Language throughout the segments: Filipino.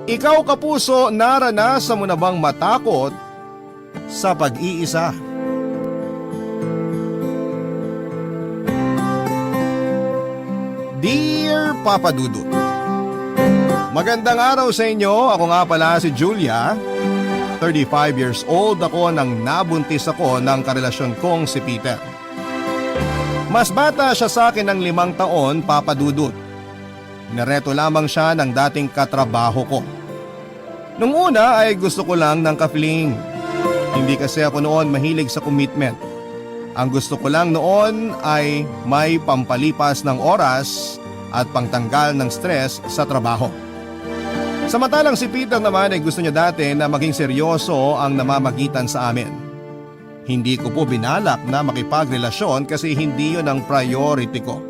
Ikaw kapuso, naranasan mo na bang matakot sa pag-iisa? Dear Papa Dudut, magandang araw sa inyo. Ako nga pala si Julia. 35 years old ako nang nabuntis ako ng karelasyon kong si Peter. Mas bata siya sa akin ng 5 taon, Papa Dudut. Nareto lamang siya ng dating katrabaho ko. Nung una ay gusto ko lang ng ka-fling. Hindi kasi ako noon mahilig sa commitment. Ang gusto ko lang noon ay may pampalipas ng oras at pangtanggal ng stress sa trabaho. Samantalang si Peter naman ay gusto niya dati na maging seryoso ang namamagitan sa amin. Hindi ko po binalak na makipagrelasyon kasi hindi yon ang priority ko.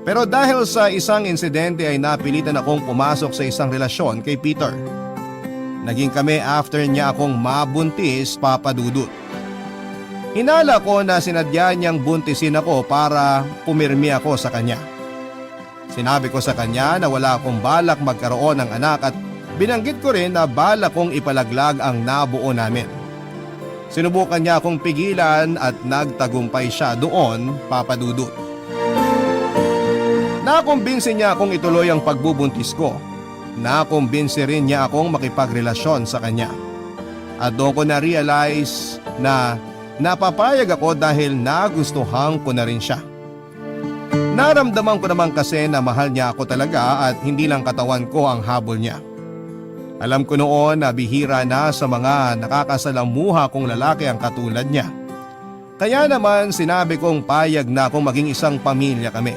Pero dahil sa isang insidente ay napilitan akong pumasok sa isang relasyon kay Peter. Naging kami after niya akong mabuntis, Papa Dudut. Hinala ko na sinadya niyang buntisin ako para pumirmi ako sa kanya. Sinabi ko sa kanya na wala akong balak magkaroon ng anak at binanggit ko rin na balak kong ipalaglag ang nabuo namin. Sinubukan niya akong pigilan at nagtagumpay siya doon, Papa Dudut. Nakumbinsi niya akong ituloy ang pagbubuntis ko. Nakumbinsi rin niya akong makipagrelasyon sa kanya. At doon ko na-realize na napapayag ako dahil nagustuhan ko na rin siya. Naramdaman ko naman kasi na mahal niya ako talaga at hindi lang katawan ko ang habol niya. Alam ko noon na bihira na sa mga nakakasalamuha kong lalaki ang katulad niya. Kaya naman sinabi kong payag na akong maging isang pamilya kami.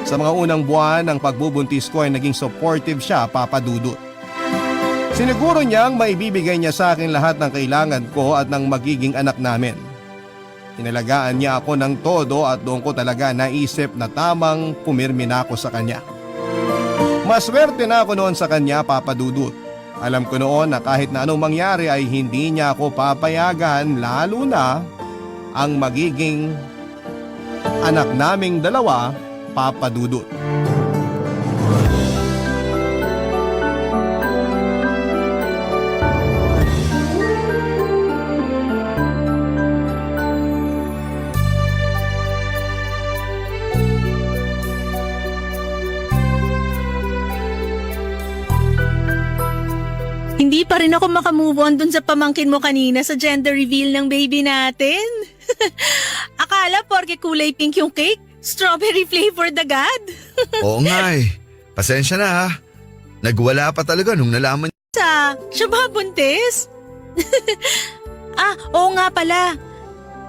Sa mga unang buwan ng pagbubuntis ko ay naging supportive siya, Papa Dudut. Siniguro niyang maibibigay niya sa akin lahat ng kailangan ko at ng magiging anak namin. Inalagaan niya ako ng todo at doon ko talaga naisip na tamang pumirmi na ako sa kanya. Maswerte na ako noon sa kanya, Papa Dudut. Alam ko noon na kahit na anong mangyari ay hindi niya ako papayagan, lalo na ang magiging anak naming dalawa, Papa Dudut. Hindi pa rin ako makamove on dun sa pamangkin mo kanina sa gender reveal ng baby natin. Akala porke kulay pink yung cake, strawberry flavored agad. Oo nga eh. Pasensya na ha. Nagwala pa talaga nung nalaman. Siya ba buntis? Oo nga pala.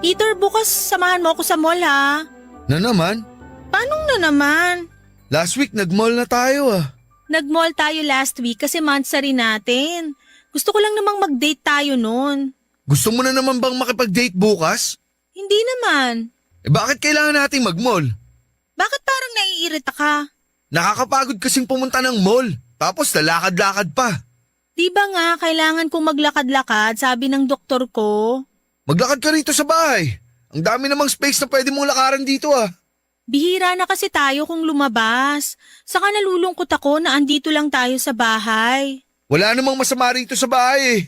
Peter, bukas samahan mo ako sa mall ha. Na naman? Paano na naman? Last week nag-mall na tayo ah. Nag-mall tayo last week kasi monthsary natin. Gusto ko lang namang mag-date tayo noon. Gusto mo na naman bang makipag-date bukas? Hindi naman. Bakit kailangan nating mag-mall? Bakit parang naiirita ka? Nakakapagod kasing pumunta ng mall. Tapos lalakad-lakad pa. Di ba nga kailangan kong maglakad-lakad, sabi ng doktor ko? Maglakad ka rito sa bahay. Ang dami namang space na pwede mong lakaran dito ah. Bihira na kasi tayo kung lumabas. Saka nalulungkot ako na andito lang tayo sa bahay. Wala namang masama rito sa bahay eh.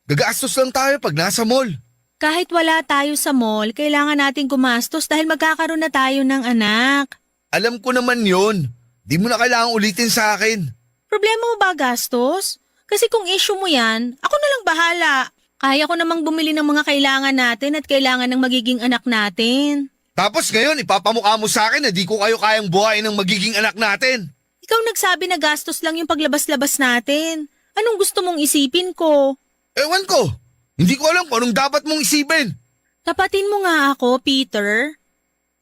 Gagastos lang tayo pag nasa mall. Kahit wala tayo sa mall, kailangan nating gumastos dahil magkakaroon na tayo ng anak. Alam ko naman yon. Di mo na kailangang ulitin sa akin. Problema mo ba gastos? Kasi kung issue mo yan, ako na lang bahala. Kaya ko namang bumili ng mga kailangan natin at kailangan ng magiging anak natin. Tapos ngayon ipapamukha mo sa akin na di ko kayo kayang buhayin ng magiging anak natin. Ikaw nagsabi na gastos lang yung paglabas-labas natin. Anong gusto mong isipin ko? Ewan ko. Hindi ko alam kung anong dapat mong isipin. Tapatin mo nga ako, Peter.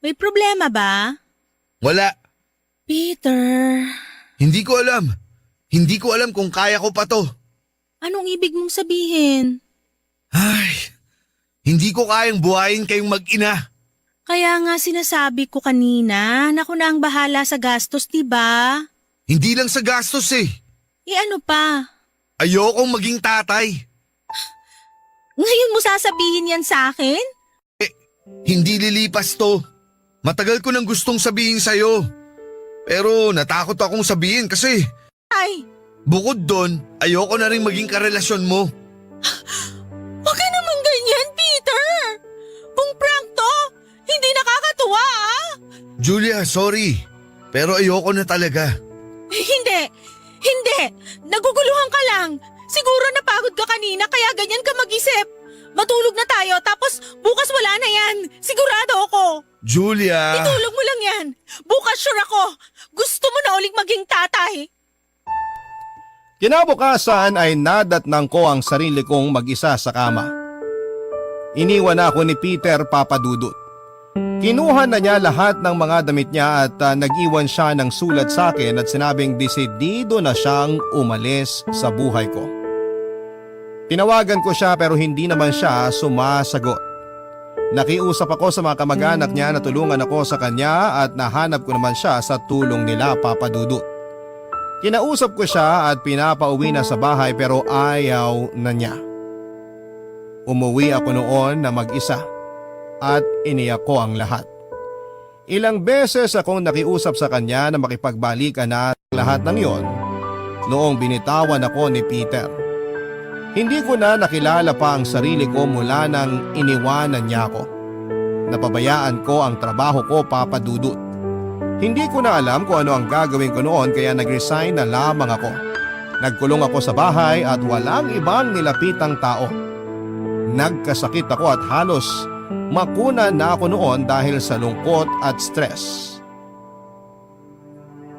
May problema ba? Wala. Peter. Hindi ko alam. Hindi ko alam kung kaya ko pa to. Anong ibig mong sabihin? Ay, hindi ko kayang buhayin kayong mag-ina. Kaya nga sinasabi ko kanina na ako na ang bahala sa gastos, diba? Hindi lang sa gastos eh. Ano pa? Ayokong maging tatay. Ngayon mo sasabihin yan sa akin? Hindi lilipas to. Matagal ko nang gustong sabihin sa'yo. Pero natakot akong sabihin kasi Ay, Bukod doon, ayoko na rin maging karelasyon mo. Huwag ka naman ganyan, Peter! Kung prank to, hindi nakakatuwa ah! Julia, sorry. Pero ayoko na talaga. Hindi! Hindi! Naguguluhan ka lang! Siguro napagod ka kanina kaya ganyan ka mag-isip. Matulog na tayo tapos bukas wala na yan. Sigurado ako. Julia! Itulog mo lang yan. Bukas sure ako. Gusto mo na uling maging tatay. Kinabukasan ay nadatnang ko ang sarili kong mag-isa sa kama. Iniwan ako ni Peter Papadudut. Kinuha na niya lahat ng mga damit niya at nag-iwan siya ng sulat sa akin at sinabing desidido na siyang umalis sa buhay ko. Tinawagan ko siya pero hindi naman siya sumasagot. Nakiusap ako sa mga kamag-anak niya na tulungan ako sa kanya at nahanap ko naman siya sa tulong nila Papadudut. Kinausap ko siya at pinapauwi na sa bahay pero ayaw na niya. Umuwi ako noon na mag-isa at iniyak ko ang lahat. Ilang beses akong nakiusap sa kanya na makipagbalikan na lahat ng yon noong binitawan ako ni Peter. Hindi ko na nakilala pa ang sarili ko mula nang iniwanan niya ako. Napabayaan ko ang trabaho ko Papadudut. Hindi ko na alam kung ano ang gagawin ko noon kaya nag-resign na lamang ako. Nagkulong ako sa bahay at walang ibang nilapitang tao. Nagkasakit ako at halos makuna na ako noon dahil sa lungkot at stress.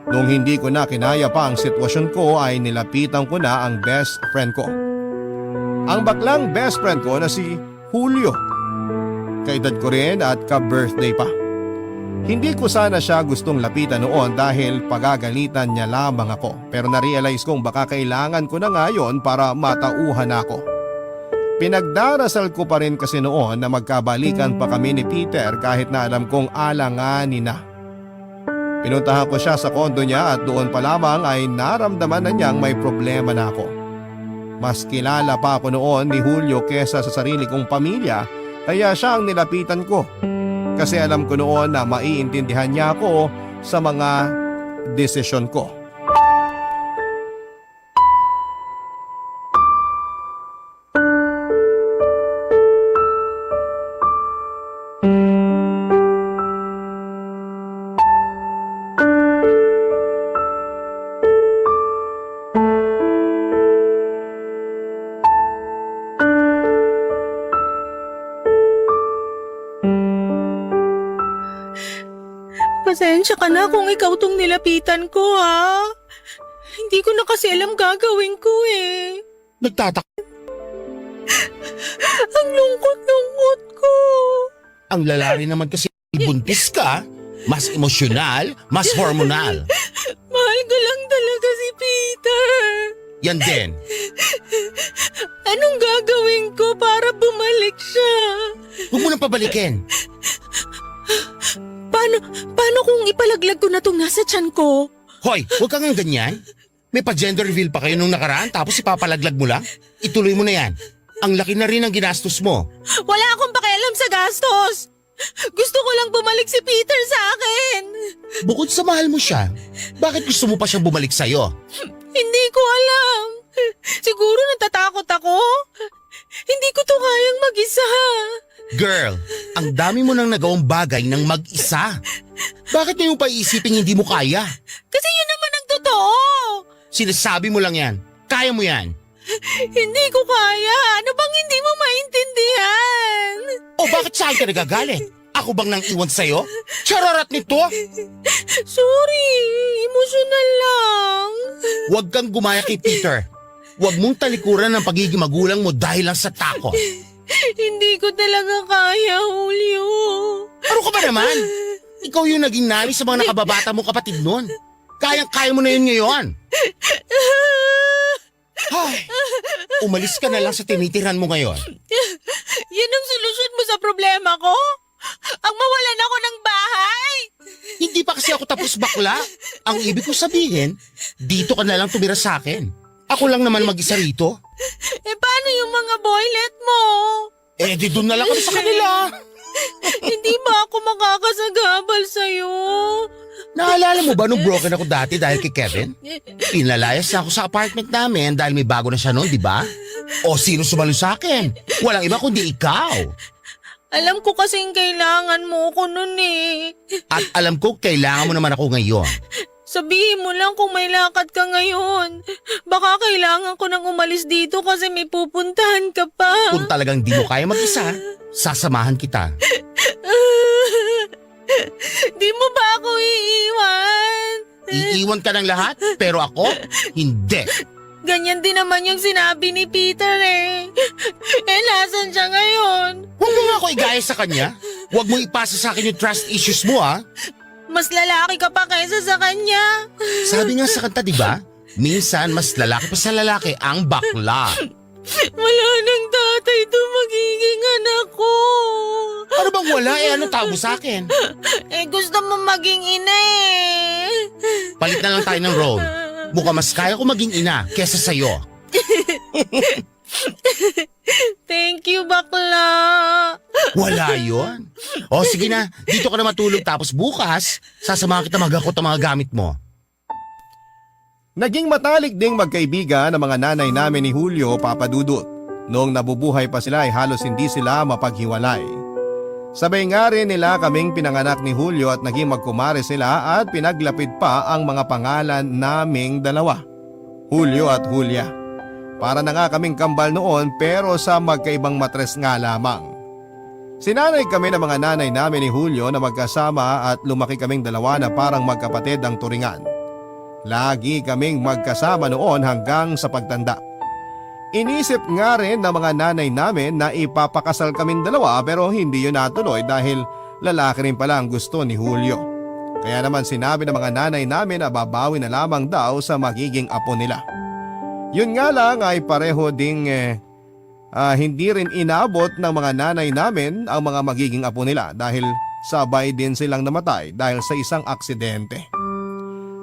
Nung hindi ko na kinaya pa ang sitwasyon ko ay nilapitan ko na ang best friend ko. Ang baklang best friend ko na si Julio. Kaedad ko rin at ka-birthday pa. Hindi ko sana siya gustong lapitan noon dahil pagagalitan niya lamang ako. Pero na-realize kong baka kailangan ko na ngayon para matauhan ako. Pinagdarasal ko pa rin kasi noon na magkabalikan pa kami ni Peter kahit na alam kong alanganin na. Pinuntahan ko siya sa kondo niya at doon pa lamang ay naramdaman na niyang may problema na ako. Mas kilala pa ako noon ni Julio kesa sa sarili kong pamilya kaya siya ang nilapitan ko. Kasi alam ko noon na maiintindihan niya ako sa mga desisyon ko. Pasensya ka na kung ikaw tong nilapitan ko ha. Hindi ko na kasi alam gagawin ko eh. Nagtatak. Ang lungkot-lungkot ko. Ang lalari naman kasi buntis ka, mas emosyonal, mas hormonal. Mahal ko lang talaga si Peter. Yan din. Anong gagawin ko para bumalik siya? Huwag mo nang pabalikin. Paano kung ipalaglag ko na itong nasa tiyan ko? Hoy, huwag kang ganyan. May pa-gender reveal pa kayo nung nakaraan tapos ipapalaglag mo lang? Ituloy mo na yan. Ang laki na rin ang ginastos mo. Wala akong pakialam sa gastos. Gusto ko lang bumalik si Peter sa akin. Bukod sa mahal mo siya, bakit gusto mo pa siyang bumalik sa'yo? Hindi ko alam. Siguro natatakot ako. Hindi ko to kayang mag-isa. Girl, ang dami mo nang nagawang bagay ng mag-isa. Bakit mo pa iisipin hindi mo kaya? Kasi yun naman ang totoo. Sinasabi mo lang yan. Kaya mo yan. Hindi ko kaya. Ano bang hindi mo maintindihan? O bakit saan ka nagagalit? Ako bang nang iwan sa'yo? Chararat nito! Sorry, emosyonal lang. Huwag kang gumaya kay Peter. Huwag mong talikuran ang pagiging magulang mo dahil lang sa takot. Hindi ko talaga kaya, Julio. Ano ka ba naman? Ikaw yung naging nanay sa mga nakababata mo kapatid nun. Kayang-kaya mo na yun ngayon. Ay, umalis ka na lang sa tinitiran mo ngayon. Yan ang solusyon mo sa problema ko? Ang mawalan ako ng bahay? Hindi pa kasi ako tapos bakla. Ang ibig ko sabihin, dito ka na lang tumira sa akin. Ako lang naman mag-isa rito. Paano yung mga boylet mo? Di doon na lang kami sa kanila. Hindi ba ako makakasagabal sa'yo? Naalala mo ba nung broken ako dati dahil kay Kevin? Pinalayas na ako sa apartment namin dahil may bago na siya noon, di ba? O sino sumalo sa akin? Walang iba kundi ikaw. Alam ko kasing kailangan mo ko nun eh. At alam ko kailangan mo naman ako ngayon. Sabihin mo lang kung may lakad ka ngayon. Baka kailangan ko nang umalis dito kasi may pupuntahan ka pa. Kung talagang di mo kaya mag-isa, sasamahan kita. Di mo ba ako iiwan? Iiwan ka ng lahat, pero ako, hindi. Ganyan din naman yung sinabi ni Peter eh. Nasan siya ngayon? Huwag mo nga ako igaya sa kanya. Huwag mo ipasa sa akin yung trust issues mo, ha? Mas lalaki ka pa kaysa sa kanya. Sabi nga sa kanta, di ba? Minsan, mas lalaki pa sa lalaki ang bakla. Wala nang tatay to magiging anak ko. Ano bang wala? Ano tawag mo sa akin? Gusto mo maging ina eh. Palit na lang tayo ng role. Mukhang mas kaya ko maging ina kesa sa'yo. Thank you, bakla. Wala yon. O sige na, dito ka na matulog tapos bukas, sasamahan kita maghakot ang mga gamit mo. Naging matalik ding magkaibigan ang mga nanay namin ni Julio, Papa Dudut. Noong nabubuhay pa sila ay halos hindi sila mapaghiwalay. Sabay nga rin nila kaming pinanganak ni Julio at naging magkumare sila at pinaglapit pa ang mga pangalan naming dalawa, Julio at Julia. Para na nga kaming kambal noon pero sa magkaibang matres nga lamang. Sinanay kami ng mga nanay namin ni Julio na magkasama at lumaki kaming dalawa na parang magkapatid ang turingan. Lagi kaming magkasama noon hanggang sa pagtanda. Inisip nga rin ng mga nanay namin na ipapakasal kaming dalawa pero hindi yun natuloy dahil lalaki rin pala ang gusto ni Julio. Kaya naman sinabi ng mga nanay namin na babawi na lamang daw sa magiging apo nila. Yun nga lang ay pareho ding hindi rin inabot ng mga nanay namin ang mga magiging apo nila dahil sabay din silang namatay dahil sa isang aksidente.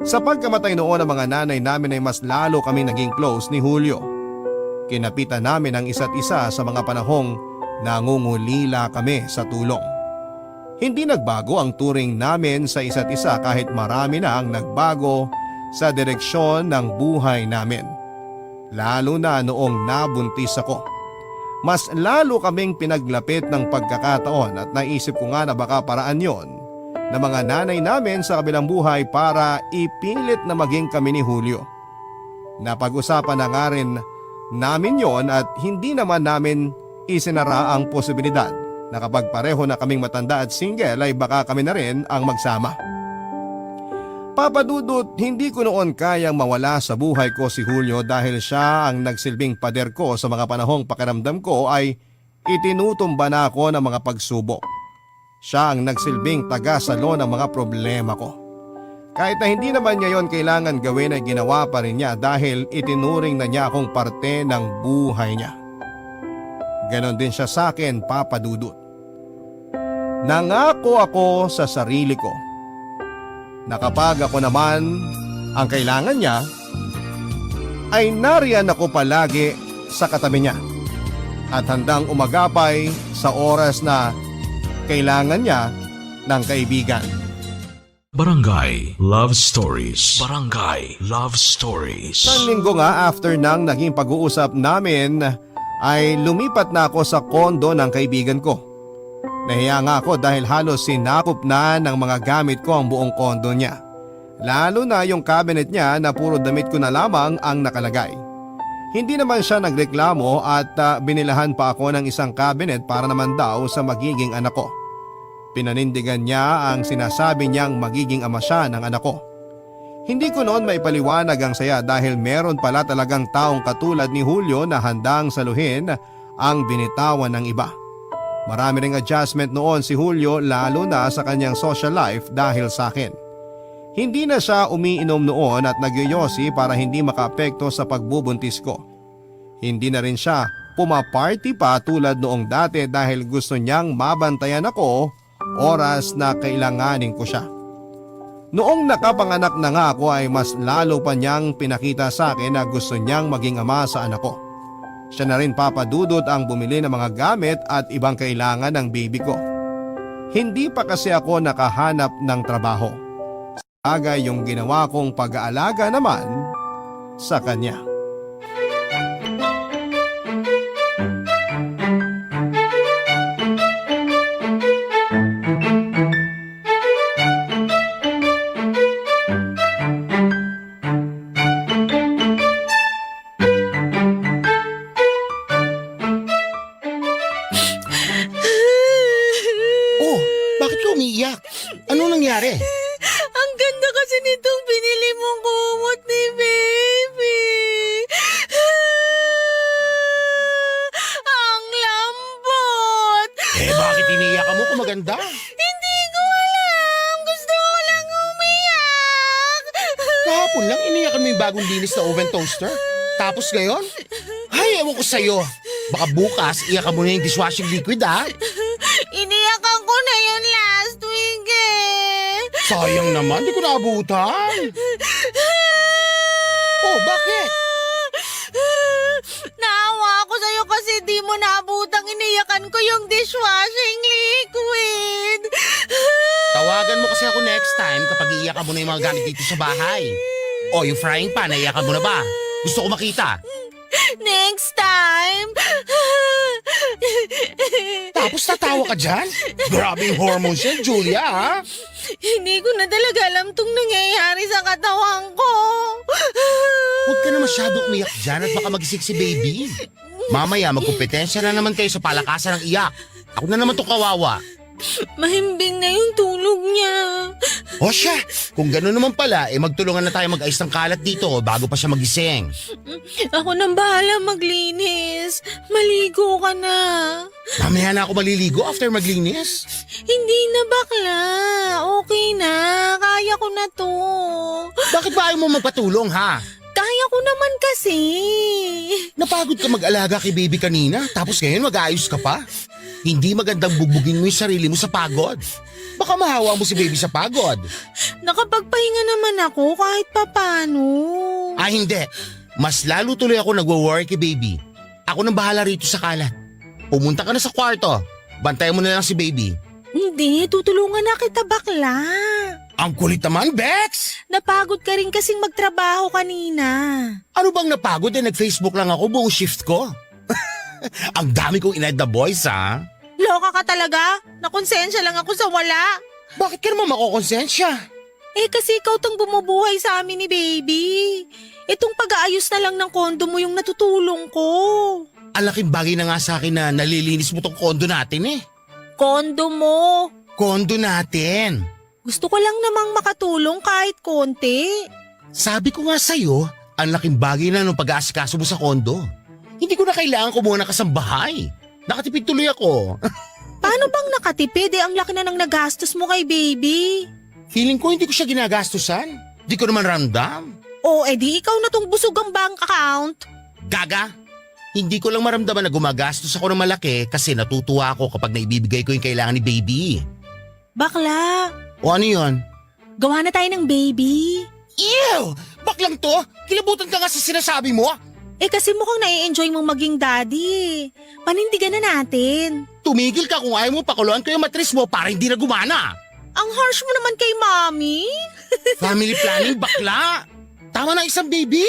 Sa pagkamatay noon ng mga nanay namin ay mas lalo kami naging close ni Julio. Kinapitan namin ang isa't isa sa mga panahong nangungulila kami sa tulong. Hindi nagbago ang turing namin sa isa't isa kahit marami na ang nagbago sa direksyon ng buhay namin. Lalo na noong nabuntis ako. Mas lalo kaming pinaglapit ng pagkakataon at naisip ko nga na baka paraan yon na mga nanay namin sa kabilang buhay para ipilit na maging kami ni Julio. Napag-usapan na nga rin namin yon at hindi naman namin isinara ang posibilidad na kapag pareho na kaming matanda at single ay baka kami na rin ang magsama. Papa Dudut, hindi ko noon kayang mawala sa buhay ko si Julio dahil siya ang nagsilbing pader ko sa mga panahong pakiramdam ko ay itinutumba na ako ng mga pagsubok. Siya ang nagsilbing taga-salo ng mga problema ko. Kahit na hindi naman niya yon kailangan gawin ay ginawa pa rin niya dahil itinuring na niya akong parte ng buhay niya. Ganon din siya sa akin, Papa Dudut. Nangako ako sa sarili ko na kapag ako naman ang kailangan niya, ay nariyan ako palagi sa katabi niya at handang umagapay sa oras na kailangan niya ng kaibigan. Barangay Love Stories. Barangay Love Stories. Isang linggo nga after nang naging pag-uusap namin ay lumipat na ako sa kondo ng kaibigan ko. Nahiya nga ako dahil halos sinakop na ng mga gamit ko ang buong kondo niya. Lalo na yung cabinet niya na puro damit ko na lamang ang nakalagay. Hindi naman siya nagreklamo at binilahan pa ako ng isang cabinet para naman daw sa magiging anak ko. Pinanindigan niya ang sinasabi niyang magiging ama siya ng anak ko. Hindi ko noon maipaliwanag ang saya dahil meron pala talagang taong katulad ni Julio na handang saluhin ang binitawan ng iba. Marami ring adjustment noon si Julio lalo na sa kanyang social life dahil sa akin. Hindi na siya umiinom noon at nagyoyosi para hindi makaapekto sa pagbubuntis ko. Hindi na rin siya pumaparty pa tulad noong dati dahil gusto niyang mabantayan ako oras na kailanganin ko siya. Noong nakapanganak na nga ako ay mas lalo pa niyang pinakita sa akin na gusto niyang maging ama sa anak ko. Siya na rin, Papa Dudut, ang bumili ng mga gamit at ibang kailangan ng baby ko. Hindi pa kasi ako nakahanap ng trabaho. agay yung ginawa kong pag-aalaga naman sa kanya. Oh, bakit ka umiiyak? Anong nangyari? Ang ganda kasi nitong binili mong kumot ni baby. Ang lambot. Bakit iniiyak mo kung maganda? Hindi ko alam. Gusto ko lang umiyak. Kahapon lang iniyakan mo yung bagong linis na oven toaster. Tapos ngayon? Ay, ewan ko sa'yo. Baka bukas, iyakan mo na yung dishwashing liquid, ha? Iniyakan ko na yun last week eh. Sayang naman, di ko naabutan. Oh, bakit? Naawa ako sa'yo kasi di mo naabutang iniyakan ko yung dishwashing liquid. Tawagan mo kasi ako next time kapag iiyakan mo na yung mga gamit dito sa bahay. O, yung frying pan, naiyakan mo na ba? Gusto ko makita. Next time. Tapos tatawa ka dyan? Grabe yung hormones yan, Julia, ha? Hindi ko na talaga alam tong nangyayari sa katawan ko. Huwag ka na masyadong umiyak dyan at baka magising si baby. Mamaya, magkompetensya na naman kayo sa palakasan ng iyak. Ako na naman to kawawa. Mahimbing na yung tulog niya. O siya, kung gano'n naman pala, magtulungan na tayo mag-ayos ng kalat dito bago pa siya magising. Ako nang bahala maglinis. Maligo ka na. Mamaya na ako maliligo after maglinis. Hindi na bakla. Okay na. Kaya ko na to. Bakit ba ayaw mo magpatulong, ha? Kaya ko naman kasi. Napagod ka mag-alaga kay baby kanina, tapos ngayon mag-aayos ka pa? Hindi magandang bugbugin mo yung sarili mo sa pagod. Baka mahawa mo si baby sa pagod. Nakapagpahinga naman ako kahit papano. Ah, hindi. Mas lalo tuloy ako nagwo-worry kay baby. Ako nang bahala rito sa kalat. Pumunta ka na sa kwarto. Bantayan mo na lang si baby. Hindi, tutulungan na kita bakla. Ang kulit naman, Bex! Napagod ka rin kasing magtrabaho kanina. Ano bang napagod nag-Facebook lang ako buong shift ko? Ang dami kong inad na boys, ha? Loka ka talaga? Nakonsensya lang ako sa wala. Bakit ka naman makokonsensya? Eh kasi ikaw tang bumubuhay sa amin ni baby. Itong pag-aayos na lang ng kondo mo yung natutulong ko. Ang laking bagay na nga sa akin na nalilinis mo tong kondo natin eh. Kondo mo. Kondo natin. Gusto ko lang namang makatulong kahit konti. Sabi ko nga sa'yo, ang laking bagay na nung pag-aasikaso mo sa kondo. Hindi ko na kailangan kumuha ng kasambahay. Nakatipid tuloy ako. Paano bang nakatipid eh? Ang laki na ng nagastos mo kay baby. Feeling ko hindi ko siya ginagastusan. Di ko naman ramdam. O edi ikaw na tong busog ang bank account. Gaga! Hindi ko lang maramdaman na gumagastos ako ng malaki kasi natutuwa ako kapag naibibigay ko yung kailangan ni baby. Bakla, O ano yun? gawa na tayo ng baby. Ew! Baklang to? Kilabutan ka nga sa sinasabi mo? Eh kasi mukhang nai-enjoy mong maging daddy. Panindigan na natin. Tumigil ka kung ayaw mo pakuluan ko yung matris mo para hindi na gumana. Ang harsh mo naman kay mommy. Family planning, bakla! Tama na isang baby!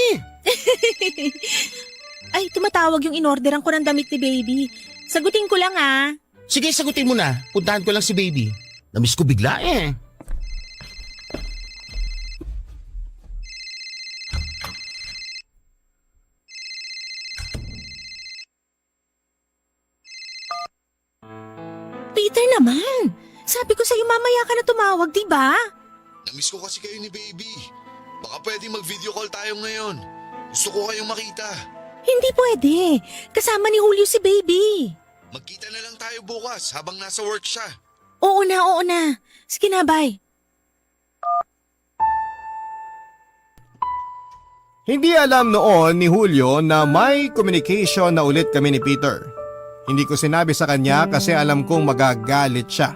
Ay, tumatawag yung inorderan ko ng damit ni baby. Sagutin ko lang ah. Sige, sagutin mo na. Puntahan ko lang si baby. Namiss ko bigla eh. Peter naman. Sabi ko sa'yo mamaya ka na tumawag, di ba? Namiss ko kasi kayo ni baby. Baka pwede mag-video call tayo ngayon. Gusto ko kayong makita. Hindi pwede. Kasama ni Julio si baby. Magkita na lang tayo bukas habang nasa work siya. Oo na. Sige na, bye. Hindi alam noon ni Julio na may communication na ulit kami ni Peter. Hindi ko sinabi sa kanya kasi alam kong magagalit siya.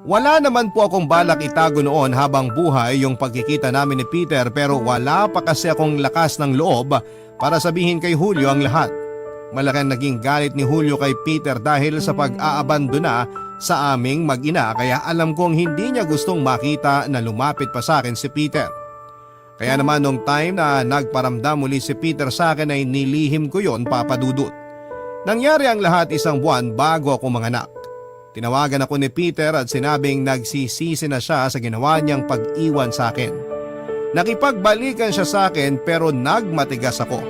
Wala naman po akong balak itago noon habang buhay yung pagkikita namin ni Peter pero wala pa kasi akong lakas ng loob para sabihin kay Julio ang lahat. Malaking naging galit ni Julio kay Peter dahil sa pag-aabandona sa aming mag-ina kaya alam kong hindi niya gustong makita na lumapit pa sa akin si Peter. Kaya naman nung time na nagparamdam muli si Peter sa akin ay nilihim ko yon, Papa Dudut. Nangyari ang lahat 1 buwan bago ako manganak. Tinawagan ako ni Peter at sinabing nagsisisi na siya sa ginawa niyang pag-iwan sa akin. Nakipagbalikan siya sa akin pero nagmatigas ako.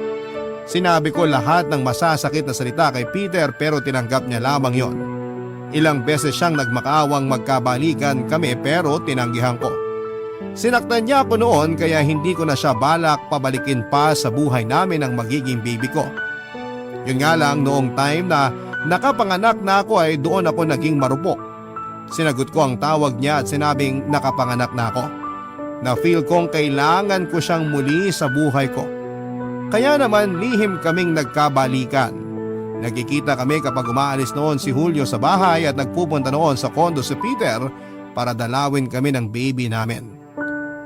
Sinabi ko lahat ng masasakit na salita kay Peter pero tinanggap niya lamang yon. Ilang beses siyang nagmakaawang magkabalikan kami pero tinanggihan ko. Sinaktan niya ako noon kaya hindi ko na siya balak pabalikin pa sa buhay namin ang magiging baby ko. Yun nga lang noong time na nakapanganak na ako ay doon ako naging marupok. Sinagot ko ang tawag niya at sinabing nakapanganak na ako. Na-feel kong kailangan ko siyang muli sa buhay ko. Kaya naman lihim kaming nagkabalikan. Nagkikita kami kapag umaalis noon si Julio sa bahay at nagpupunta noon sa kondo si Peter para dalawin kami ng baby namin.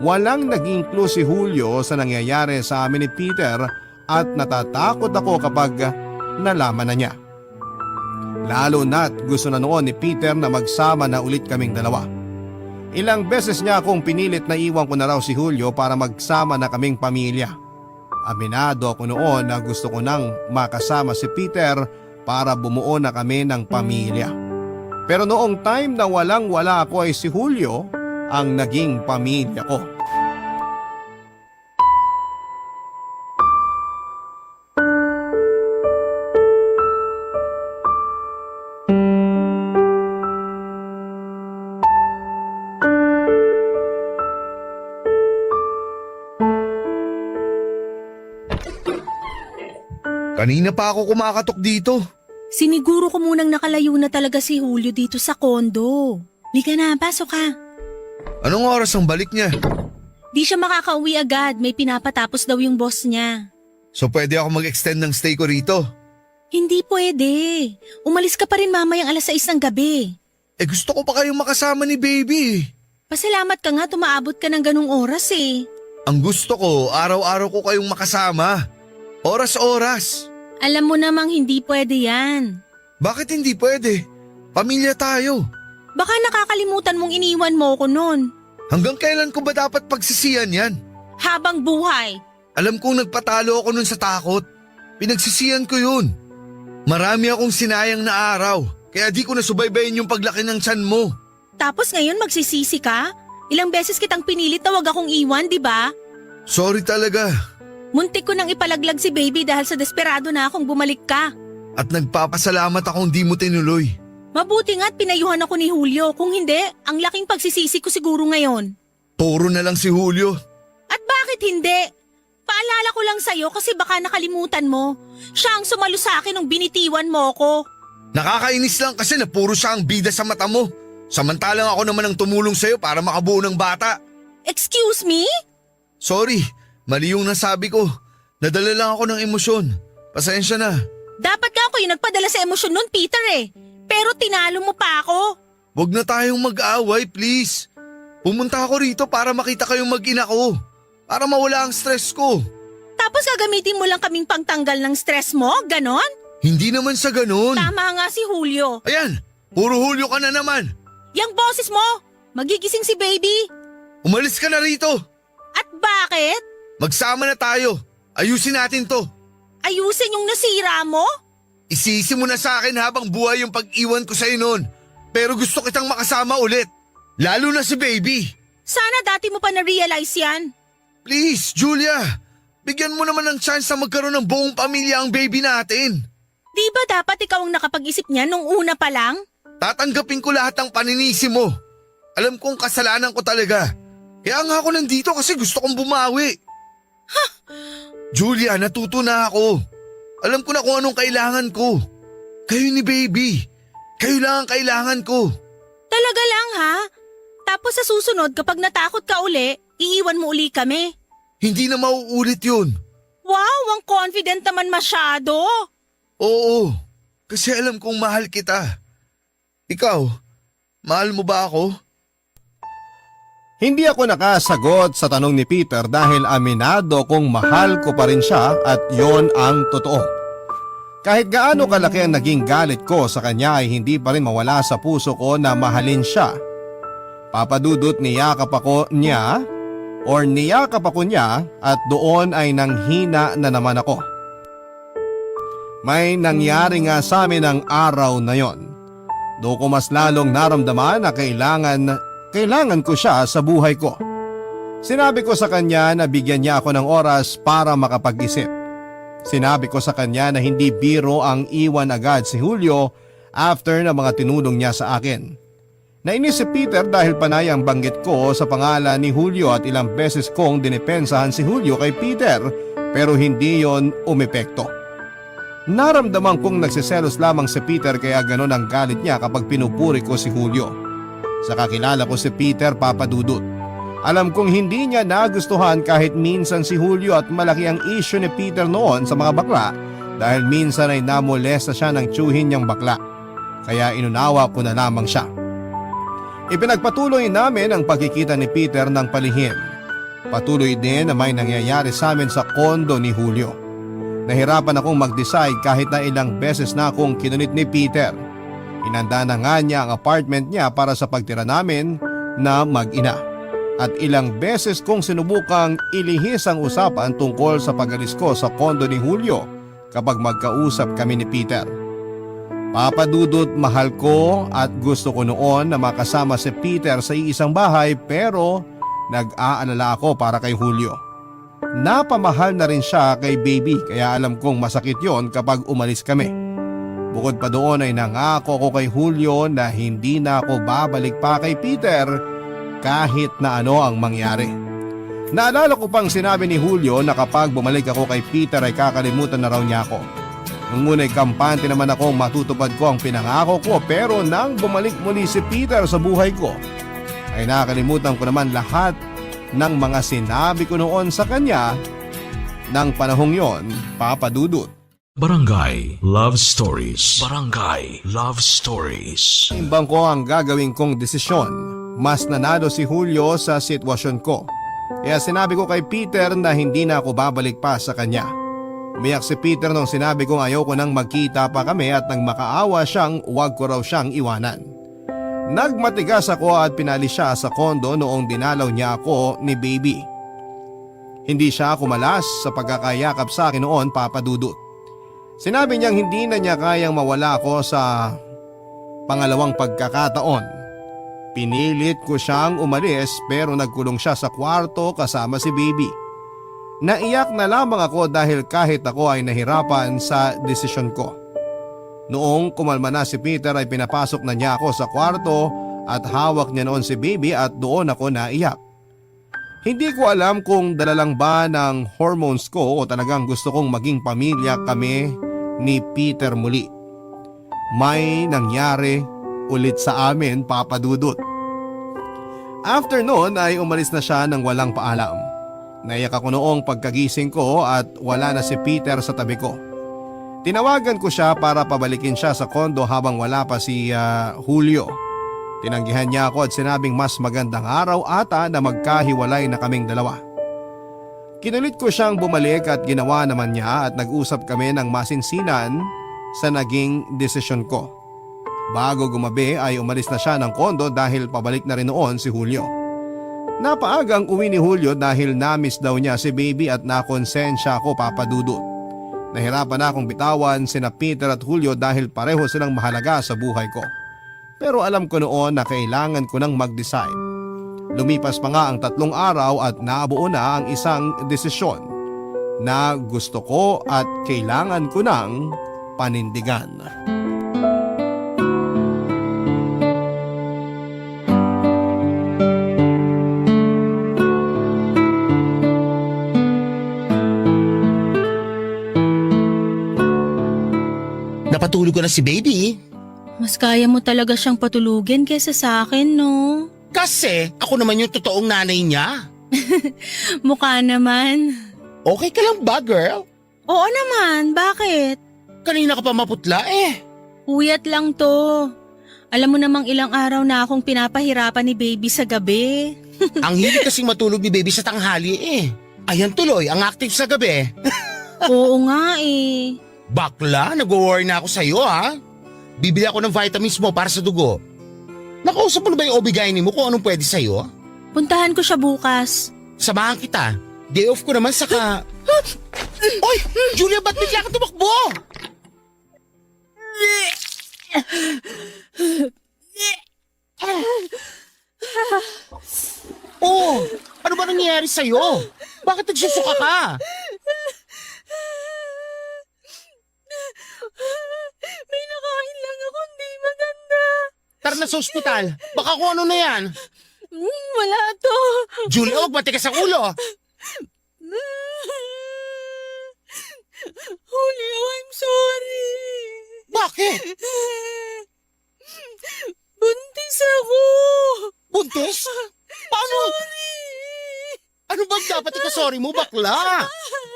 Walang naging clue si Julio sa nangyayari sa amin ni Peter at natatakot ako kapag nalaman na niya. Lalo na't gusto na noon ni Peter na magsama na ulit kaming dalawa. Ilang beses niya akong pinilit na iwan ko na raw si Julio para magsama na kaming pamilya. Aminado ako noon na gusto ko nang makasama si Peter para bumuo na kami ng pamilya. Pero noong time na walang-wala ako ay si Julio ang naging pamilya ko. Kanina pa ako kumakatok dito. Siniguro ko munang nakalayo na talaga si Julio dito sa kondo. Lika na, pasok ka. Anong oras ang balik niya? Di siya makakauwi agad, may pinapatapos daw yung boss niya. So pwede ako mag-extend ng stay ko rito? Hindi pwede. Umalis ka pa rin mamayang 6:00 ng gabi. Gusto ko pa kayong makasama ni baby. Pasalamat ka nga tumaabot ka ng ganung oras eh. Ang gusto ko, araw-araw ko kayong makasama. Oras-oras. Alam mo namang hindi pwede yan. Bakit hindi pwede? Pamilya tayo. Baka nakakalimutan mong iniwan mo ko noon. Hanggang kailan ko ba dapat pagsisiyan yan? Habang buhay. Alam kong nagpatalo ako nun sa takot. Pinagsisiyan ko yun. Marami akong sinayang na araw. Kaya di ko nasubaybayin yung paglaki ng tiyan mo. Tapos ngayon magsisisi ka? Ilang beses kitang pinilit na wag akong iwan, di ba? Sorry talaga. Muntik ko nang ipalaglag si baby dahil sa desperado na akong bumalik ka. At nagpapasalamat akong di mo tinuloy. Mabuti nga't pinayuhan ako ni Julio. Kung hindi, ang laking pagsisisi ko siguro ngayon. Puro na lang si Julio. At bakit hindi? Paalala ko lang sa'yo kasi baka nakalimutan mo. Siya ang sumalo sa akin nung binitiwan mo ko. Nakakainis lang kasi na puro siya ang bida sa mata mo. Samantalang ako naman ang tumulong sa'yo para makabuo ng bata. Excuse me? Sorry, mali yung nasabi ko. Nadala lang ako ng emosyon. Pasensya na. Dapat nga ako yung nagpadala sa emosyon nun, Peter eh. Pero tinalo mo pa ako. Huwag na tayong mag-away, please. Pumunta ako rito para makita kayong mag-ina ko. Para mawala ang stress ko. Tapos gagamitin mo lang kaming pangtanggal ng stress mo, ganon? Hindi naman sa ganun. Tama nga si Julio. Ayan, puro Julio ka na naman. Yang boses mo, magigising si baby. Umalis ka na rito. At bakit? Magsama na tayo. Ayusin natin to. Ayusin yung nasira mo? Isisi mo na sa akin habang buhay yung pag-iwan ko sa'yo noon. Pero gusto kitang makasama ulit. Lalo na si baby. Sana dati mo pa na-realize yan. Please, Julia. Bigyan mo naman ng chance na magkaroon ng buong pamilya ang baby natin. Di ba dapat ikaw ang nakapag-isip niya nung una pa lang? Tatanggapin ko lahat ng paninisi mo. Alam kong kasalanan ko talaga. Kaya nga ako nandito kasi gusto kong bumawi. Julia, natuto na ako. Alam ko na kung anong kailangan ko. Kayo ni baby. Kayo lang ang kailangan ko. Talaga lang ha? Tapos sa susunod kapag natakot ka uli, iiwan mo uli kami. Hindi na mauulit yun. Wow, ang confident naman masyado. Oo, kasi alam kong mahal kita. Ikaw, mahal mo ba ako? Hindi ako nakasagot sa tanong ni Peter dahil aminado kong mahal ko pa rin siya at yon ang totoo. Kahit gaano kalaki ang naging galit ko sa kanya ay hindi pa rin mawala sa puso ko na mahalin siya. Papadudot niyakap ako niya at doon ay nanghina na naman ako. May nangyari nga sa amin ang araw na yon. Doon ko mas lalong naramdaman na kailangan ko siya sa buhay ko. Sinabi ko sa kanya na bigyan niya ako ng oras para makapag-isip. Sinabi ko sa kanya na hindi biro ang iwan agad si Julio after na mga tinulong niya sa akin. Nainis si Peter dahil panay ang banggit ko sa pangalan ni Julio at ilang beses kong dinipensahan si Julio kay Peter pero hindi yon umepekto. Naramdaman kong nagsiselos lamang si Peter kaya ganon ang galit niya kapag pinupuri ko si Julio. Sa kakilala ko si Peter, papadudot. Alam kong hindi niya nagustuhan kahit minsan si Julio at malaki ang issue ni Peter noon sa mga bakla dahil minsan ay namolesta siya ng tiyuhin niyang bakla. Kaya inunawa ko na lamang siya. Ipinagpatuloy namin ang pagkikita ni Peter ng palihim. Patuloy din na may nangyayari sa amin sa kondo ni Julio. Nahirapan akong mag-decide kahit na ilang beses na akong kinunit ni Peter. Inanda na nga niya ang apartment niya para sa pagtira namin na mag-ina. At ilang beses kong sinubukang ilihis ang usapan tungkol sa pag-alis ko sa kondo ni Julio kapag magkausap kami ni Peter. Papadudot, mahal ko at gusto ko noon na makasama si Peter sa iisang bahay pero nag-aalala ako para kay Julio. Napamahal na rin siya kay baby kaya alam kong masakit yon kapag umalis kami. Bukod pa doon ay nangako ko kay Julio na hindi na ako babalik pa kay Peter kahit na ano ang mangyari. Naalala ko pang sinabi ni Julio na kapag bumalik ako kay Peter ay kakalimutan na raw niya ako. Nung una'y kampante naman akong matutupad ko ang pinangako ko pero nang bumalik muli si Peter sa buhay ko ay nakalimutan ko naman lahat ng mga sinabi ko noon sa kanya ng panahong yon, papadudot. Barangay Love Stories. Barangay Love Stories. Timbang ko ang gagawin kong desisyon. Mas nanalo si Julio sa sitwasyon ko. Kaya sinabi ko kay Peter na hindi na ako babalik pa sa kanya. Umiyak si Peter nung sinabi kong ayoko nang magkita pa kami at nang makaawa siyang huwag ko raw siyang iwanan. Nagmatigas ako at pinalis siya sa kondo noong dinalaw niya ako ni baby. Hindi siya kumalas sa pagkakayakap sa akin noon, papadudot. Sinabi niyang hindi na niya kayang mawala ako sa pangalawang pagkakataon. Pinilit ko siyang umalis pero nagkulong siya sa kwarto kasama si baby. Naiyak na lamang ako dahil kahit ako ay nahirapan sa desisyon ko. Noong kumalma na si Peter ay pinapasok na niya ako sa kwarto at hawak niya noon si baby at doon ako naiyak. Hindi ko alam kung dala lang ba ng hormones ko o talagang gusto kong maging pamilya kami ni Peter muli. May nangyari ulit sa amin, papadudot. After noon ay umalis na siya nang walang paalam. Naiyak ako noong pagkagising ko at wala na si Peter sa tabi ko. Tinawagan ko siya para pabalikin siya sa kondo habang wala pa si Julio. Tinanggihan niya ako at sinabing mas magandang araw ata na magkahiwalay na kaming dalawa. Kinulit ko siyang bumalik at ginawa naman niya at nag-usap kami ng masinsinan sa naging desisyon ko. Bago gumabi ay umalis na siya ng kondo dahil pabalik na rin noon si Julio. Napaagang uwi ni Julio dahil na-miss daw niya si baby at nakonsensya ako, papadudot. Nahirapan na akong bitawan sina Peter at Julio dahil pareho silang mahalaga sa buhay ko. Pero alam ko noon na kailangan ko nang mag-decide. Lumipas pa nga ang 3 araw at nabuo na ang isang desisyon na gusto ko at kailangan ko nang panindigan. Napatulog ko na si baby. Mas kaya mo talaga siyang patulugin kaysa sa akin, no? Kasi ako naman yung totoong nanay niya. Mukha naman. Okay ka lang ba, girl? Oo naman, bakit? Kanina ka pa maputla eh. Puyat lang to. Alam mo namang ilang araw na akong pinapahirapan ni baby sa gabi. Ang hilig kasing matulog ni baby sa tanghali eh. Ayan tuloy, ang active sa gabi. Oo nga eh. Bakla, nag-worry na ako sa'yo ha. Bibili ako ng vitamins mo para sa dugo. Nakausap mo na ba yung OB-GYN mo kung anong pwede sa'yo? Puntahan ko siya bukas. Samahan kita. Day off ko naman saka... Oy! Julia, ba't bigla ka tumakbo? Oh, ano ba nangyayari sa'yo? Bakit nagsusuka ka? May nakain lang ako, hindi maganda. Tara na sa ospital. Baka kung ano na yan. Wala to. Julia, huwag matigas ang ulo. Julio, I'm sorry. Bakit? Buntis ako. Buntis? Paano? Sorry. Ano bang dapat ikasorry mo, bakla?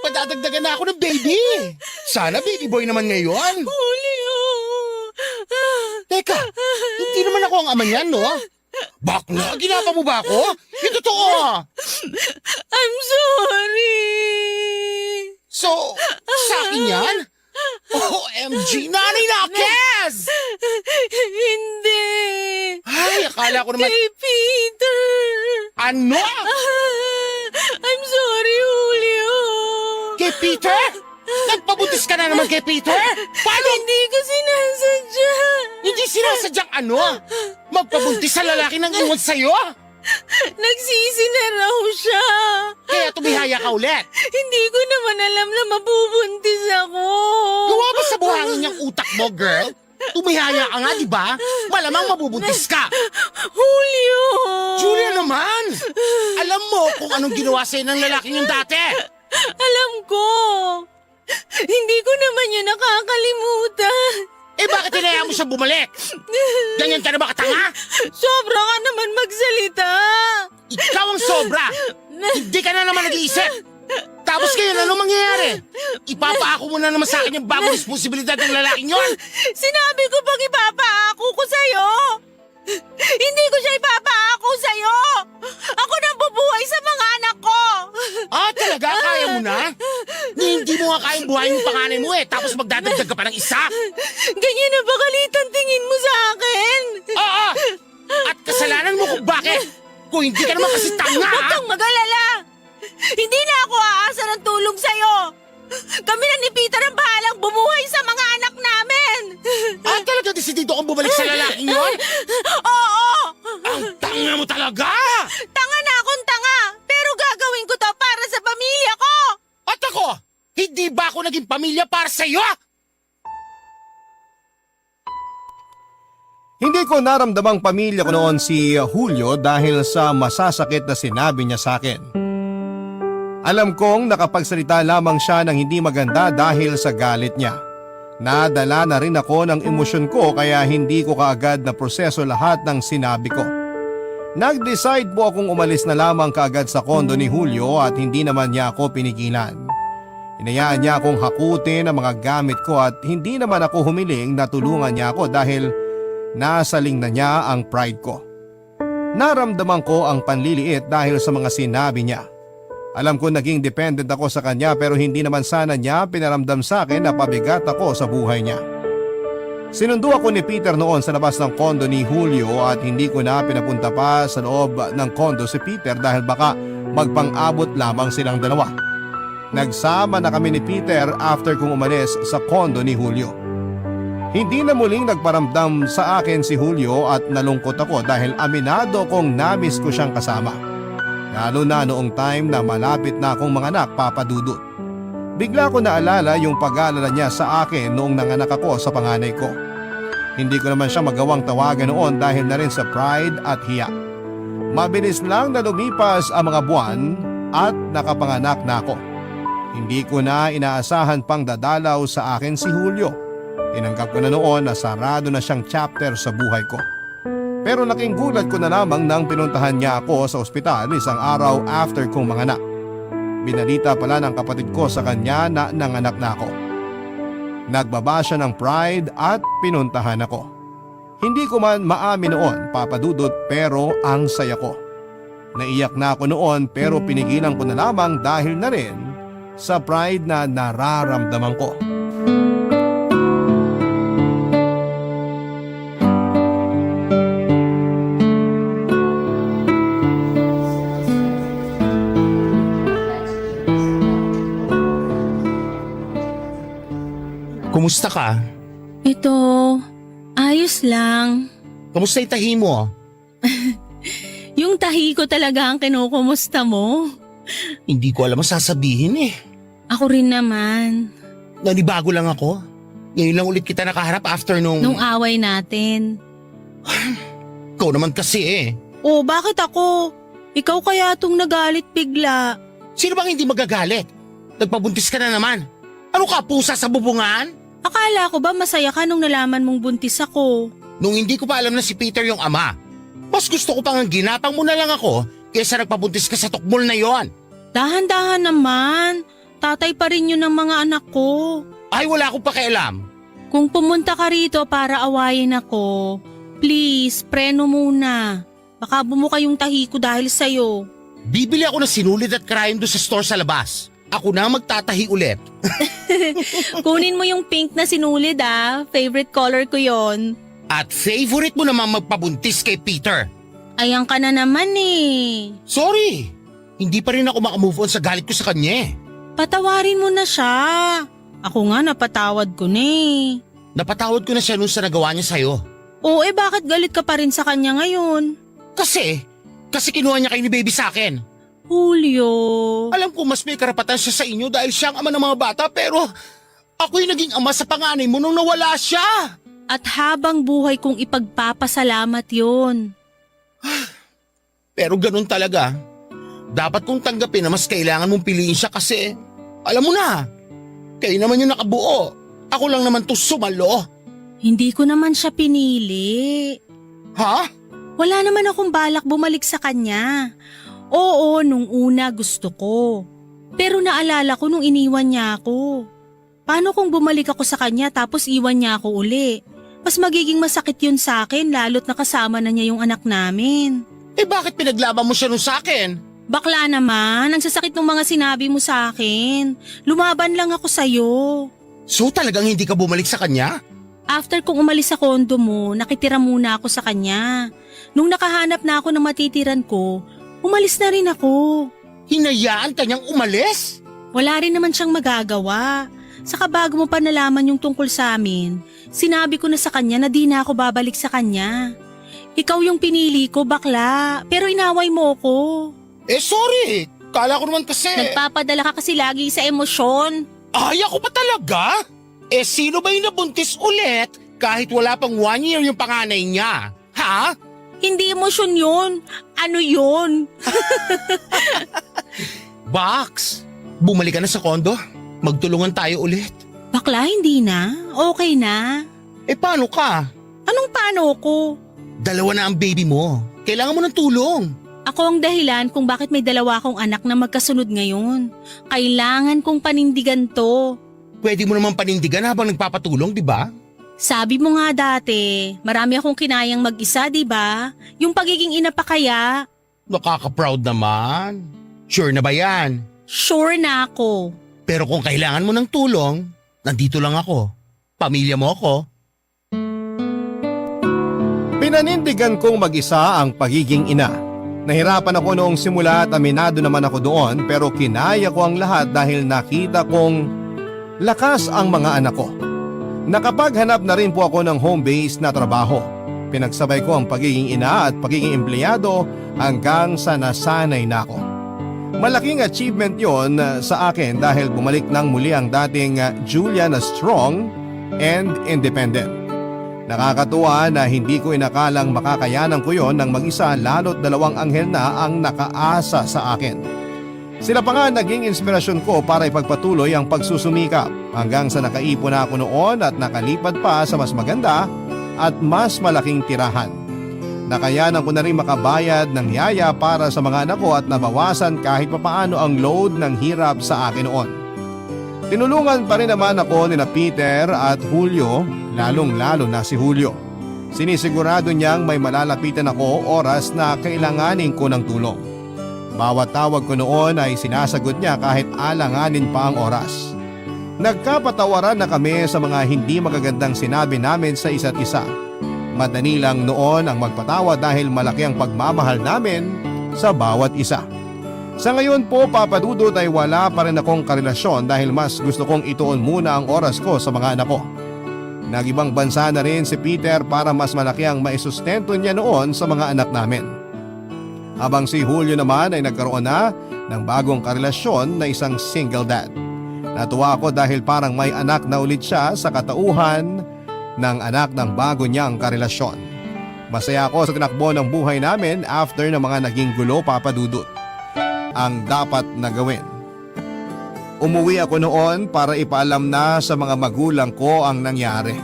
Padadagdagan na ako ng baby. Sana baby boy naman ngayon. Julio. Teka, hindi naman ako ang ama niyan, no? Bakla, ginapa mo ba ako? Yung totoo. I'm sorry. So, sa akin yan? OMG, nanay na, Kes! Hindi. Ay, akala ko naman... Kay Peter. Ano? I'm sorry, Julio. Kay Peter? Nagpabuntis ka na naman kay Peter? Paano? Hindi ko sinasadya. Hindi sinasadyang ano? Magpabuntis sa lalaki ng iwan sa'yo? Nagsisi na raw siya. Kaya tumihaya ka ulit. Hindi ko naman alam na mabubuntis ako. Gawa ba sa buhangin niyang utak mo, girl? Tumihaya ka nga, di ba? Malamang mabubuntis ka. Julio. Julia naman! Alam mo kung anong ginawa sa'yo ng lalaking yung dati. Alam ko. Hindi ko naman yun nakakalimutan. Eh bakit hinayaan mo siya bumalik? Ganyan ka na ba katanga? Sobra ka naman magsalita. Ikaw ang sobra! Hindi ka na naman nag-iisip! Tapos kayo, ano mangyayari? Ipapaako mo na naman sa akin yung bagong responsibilidad ng lalaking yon! Sinabi ko pag ipapaako ko sa'yo. Hindi ko siya ipapaako sa'yo. Ako nang bubuhay sa mga anak ko. Ah, talaga? Kaya mo na? Hindi mo nga kayang buhayin yung panganay mo eh, tapos magdadagdag ka pa ng isa! Ganyan na ba kalitang tingin mo sa akin? Oo! At kasalanan mo kung bakit! Kung hindi ka naman kasi tanga! Huwag kang mag-alala. Hindi na ako aasa ng tulong sa'yo. Kami na ni Peter ang bahalang bumuhay sa mga anak namin. Ah, talaga desidido kang bumalik sa lalaking yon? Oo. Ang tanga mo talaga! Tanga na akong tanga. Pero gagawin ko to para sa pamilya ko. At ako, hindi ba ako naging pamilya para sa iyo? Hindi ko naramdamang pamilya ko noon si Julio dahil sa masasakit na sinabi niya sa akin. Alam kong nakapagsalita lamang siya ng hindi maganda dahil sa galit niya. Nadala na rin ako ng emosyon ko kaya hindi ko kaagad na proseso lahat ng sinabi ko. Nag-decide po akong umalis na lamang kaagad sa kondo ni Julio at hindi naman niya ako pinigilan. Hinayaan niya akong hakutin ang mga gamit ko at hindi naman ako humiling na tulungan niya ako dahil nasaling na niya ang pride ko. Naramdaman ko ang panliliit dahil sa mga sinabi niya. Alam ko naging dependent ako sa kanya pero hindi naman sana niya pinaramdam sa akin na pabigat ako sa buhay niya. Sinundo ako ni Peter noon sa labas ng kondo ni Julio at hindi ko na pinapunta pa sa loob ng kondo si Peter dahil baka magpang-abot lamang silang dalawa. Nagsama na kami ni Peter after kong umalis sa kondo ni Julio. Hindi na muling nagparamdam sa akin si Julio at nalungkot ako dahil aminado kong namiss ko siyang kasama. Lalo na noong time na malapit na akong manganak, Papa Dudut. Bigla ko naalala yung pag-aalala niya sa akin noong nanganak ako sa panganay ko. Hindi ko naman siya magawang tawagan noon dahil na rin sa pride at hiya. Mabilis lang na lumipas ang mga buwan at nakapanganak na ako. Hindi ko na inaasahan pang dadalaw sa akin si Julio. Tinanggap ko na noon na sarado na siyang chapter sa buhay ko. Pero laking gulat ko na lamang nang pinuntahan niya ako sa ospital isang araw after kong manganak. Binalita pala ng kapatid ko sa kanya na nanganak na ako. Nagbaba siya ng pride at pinuntahan ako. Hindi ko man maamin noon, Papa Dudut, pero ang saya ko. Naiyak na ako noon pero pinigilan ko na lamang dahil na rin sa pride na nararamdaman ko. Kumusta ka? Ito, ayos lang. Kumusta yung tahi mo? Yung tahi ko talaga ang kinukumusta mo. Hindi ko alam ang sasabihin eh. Ako rin naman. Nanibago lang ako. Ngayon lang ulit kita nakaharap after nung Away natin. ikaw naman kasi eh. Oh, bakit ako? Ikaw kaya itong nagalit bigla. Sino bang hindi magagalit? Nagpabuntis ka na naman. Ano ka, pusa sa bubungan? Akala ko ba masaya ka nung nalaman mong buntis ako? Nung hindi ko pa alam na si Peter yung ama, mas gusto ko pang ginapang mo na lang ako kaysa nagpabuntis ka sa tukmol na yon. Dahan-dahan naman. Tatay pa rin yun ng mga anak ko. Ay, wala akong pakialam. Kung pumunta ka rito para awayin ako, please, preno muna. Baka bumuka yung tahi ko dahil sa'yo. Bibili ako ng sinulid at krayon doon sa store sa labas. Ako na ang magtatahi ulit. Kunin mo yung pink na sinulid Favorite color ko yon. At favorite mo naman magpabuntis kay Peter. Ayan ka na naman eh. Sorry, hindi pa rin ako makamove on sa galit ko sa kanya eh. Patawarin mo na siya. Ako nga napatawad ko na eh. Napatawad ko na siya nung sa nagawa niya sa'yo. Oo bakit galit ka pa rin sa kanya ngayon? Kasi kinuha niya kayo ni baby sa akin. Julio. Alam ko mas may karapatan siya sa inyo dahil siya ang ama ng mga bata pero ako'y naging ama sa panganay mo nung nawala siya. At habang buhay kong ipagpapasalamat yon. Pero ganun talaga. Dapat kong tanggapin na mas kailangan mong piliin siya kasi alam mo na, kayo naman yung nakabuo. Ako lang naman to sumalo. Hindi ko naman siya pinili. Ha? Wala naman akong balak bumalik sa kanya. Oo, nung una gusto ko. Pero naalala ko nung iniwan niya ako. Paano kung bumalik ako sa kanya tapos iwan niya ako uli? Mas magiging masakit yun sa akin lalo't nakasama na niya yung anak namin. Eh bakit pinaglaban mo siya nung sa akin? Bakla naman, ang sasakit ng mga sinabi mo sa akin. Lumaban lang ako sa'yo. So talagang hindi ka bumalik sa kanya? After kong umalis sa kondo mo, nakitira muna ako sa kanya. Nung nakahanap na ako ng matitiran ko, umalis na rin ako. Hinayaan ka niyang umalis? Wala rin naman siyang magagawa. Saka bago mo pa nalaman yung tungkol sa amin, sinabi ko na sa kanya na di na ako babalik sa kanya. Ikaw yung pinili ko, bakla, pero inaway mo ko. Eh sorry, kala ko naman kasi… Nagpapadala ka kasi lagi sa emosyon. Ay, ako pa talaga? Eh sino ba yung nabuntis ulit kahit wala pang 1 year yung panganay niya? Ha? Hindi emosyon yun. Ano yun? Box, bumalik ka na sa kondo. Magtulungan tayo ulit. Bakla, hindi na. Okay na. Eh paano ka? Anong paano ko? 2 na ang baby mo. Kailangan mo ng tulong. Ako ang dahilan kung bakit may 2 akong anak na magkasunod ngayon. Kailangan kong panindigan to. Pwede mo naman panindigan habang nagpapatulong, di ba? Sabi mo nga dati, marami akong kinayang mag-isa, di ba? Yung pagiging ina pa kaya? Nakaka-proud naman. Sure na ba yan? Sure na ako. Pero kung kailangan mo ng tulong, nandito lang ako. Pamilya mo ako. Pinanindigan kong mag-isa ang pagiging ina. Nahirapan ako noong simula at aminado naman ako doon pero kinaya ko ang lahat dahil nakita kong lakas ang mga anak ko. Nakapaghanap na rin po ako ng home base na trabaho. Pinagsabay ko ang pagiging ina at pagiging empleyado hanggang sa nasanay na ako. Malaking achievement yon sa akin dahil bumalik ng muli ang dating Julia na strong and independent. Nakakatuwa na hindi ko inakalang makakayanan ko yon ng mag-isa lalo't 2 anghel na ang nakaasa sa akin. Sila pa nga naging inspirasyon ko para ipagpatuloy ang pagsusumikap hanggang sa nakaipon na ako noon at nakalipad pa sa mas maganda at mas malaking tirahan. Nakayanan ko na rin makabayad ng yaya para sa mga anak ko at nabawasan kahit papaano ang load ng hirap sa akin noon. Tinulungan pa rin naman ako ni Peter at Julio, lalong-lalo na si Julio. Sinisigurado niyang may malalapitan ako oras na kailanganin ko ng tulong. Bawat tawag ko noon ay sinasagot niya kahit alanganin pa ang oras. Nagkapatawaran na kami sa mga hindi magagandang sinabi namin sa isa't isa. Madali lang noon ang magpatawa dahil malaki ang pagmamahal namin sa bawat isa. Sa ngayon po, Papa Dudut, ay wala pa rin akong karelasyon dahil mas gusto kong ituon muna ang oras ko sa mga anak ko. Nag-ibang bansa na rin si Peter para mas malaki ang maisustento niya noon sa mga anak namin. Habang si Julio naman ay nagkaroon na ng bagong karelasyon na isang single dad. Natuwa ako dahil parang may anak na ulit siya sa katauhan ng anak ng bago niyang karelasyon. Masaya ako sa tinakbo ng buhay namin after ng mga naging gulo, Papa Dudut. Ang dapat na gawin. Umuwi ako noon para ipaalam na sa mga magulang ko ang nangyari.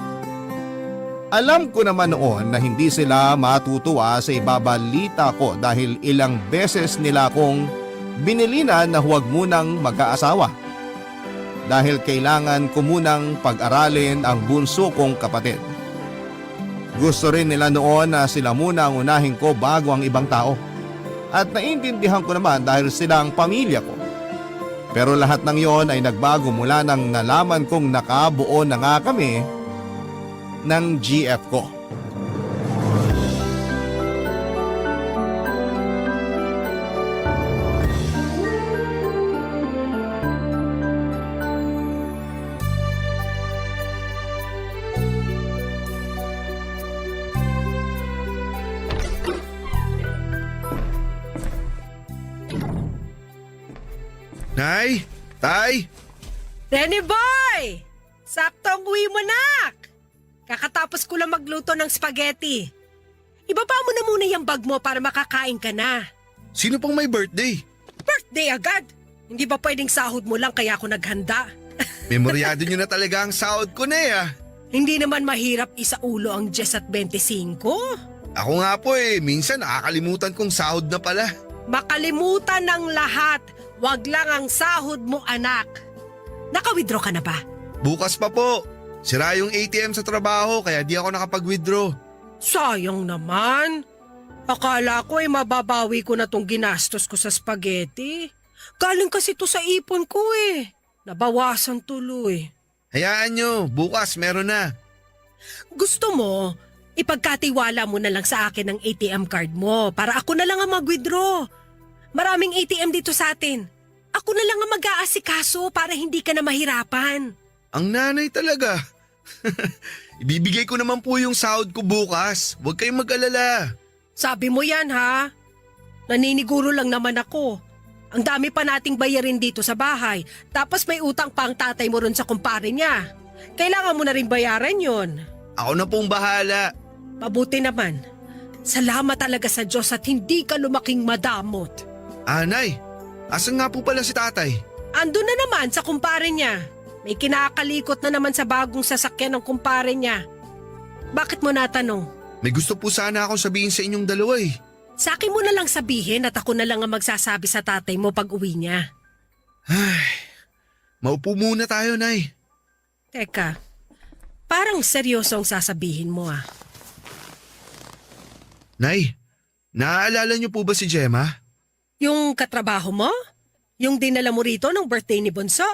Alam ko naman noon na hindi sila matutuwa sa ibabalita ko dahil ilang beses nila akong binilinan na huwag munang mag-aasawa. Dahil kailangan ko munang pag-aralin ang bunso kong kapatid. Gusto rin nila noon na sila muna ang unahin ko bago ang ibang tao. At naiintindihan ko naman dahil sila ang pamilya ko. Pero lahat ng yon ay nagbago mula nang nalaman kong nakabuo na nga kami ng GF ko. Nay! Tay! Renny Boy! Saktong uwi mo, nak! Kakatapos ko lang magluto ng spaghetti. Ibaba mo na muna yung bag mo para makakain ka na. Sino pang may birthday? Birthday agad! Hindi ba pwedeng sahod mo lang kaya ako naghanda? Memoryado nyo na talaga ang sahod ko na Hindi naman mahirap isaulo ang 10 at 25. Ako nga po minsan nakakalimutan kong sahod na pala. Makalimutan ng lahat. Wag lang ang sahod mo, anak. Naka-withdraw ka na ba? Bukas pa po. Sira yung ATM sa trabaho kaya di ako nakapag-withdraw. Sayang naman. Akala ko mababawi ko na tong ginastos ko sa spaghetti. Galing kasi to sa ipon ko Nabawasan tuloy. Hayaan nyo, bukas meron na. Gusto mo, ipagkatiwala mo na lang sa akin ang ATM card mo para ako na lang ang mag-withdraw. Maraming ATM dito sa atin. Ako na lang ang mag-aasikaso para hindi ka na mahirapan. Ang nanay talaga. Ibibigay ko naman po yung sahod ko bukas. Huwag kayong mag-alala. Sabi mo yan ha? Naniniguro lang naman ako. Ang dami pa nating bayarin dito sa bahay. Tapos may utang pa ang tatay mo ron sa kumpare niya. Kailangan mo na rin bayaran yon. Ako na pong bahala. Mabuti naman. Salamat talaga sa Diyos at hindi ka lumaking madamot. Nay, asan nga po pala si tatay? Ando na naman sa kumpare niya. May kinakalikot na naman sa bagong sasakyan ng kumpare niya. Bakit mo natanong? May gusto po sana akong sabihin sa inyong dalawa Sa akin mo na lang sabihin at ako na lang ang magsasabi sa tatay mo pag uwi niya. Maupo muna tayo, Nay. Teka, parang seryoso ang sasabihin mo Nay, naaalala niyo po ba si Gemma? Yung katrabaho mo? Yung dinala mo rito ng birthday ni Bonso?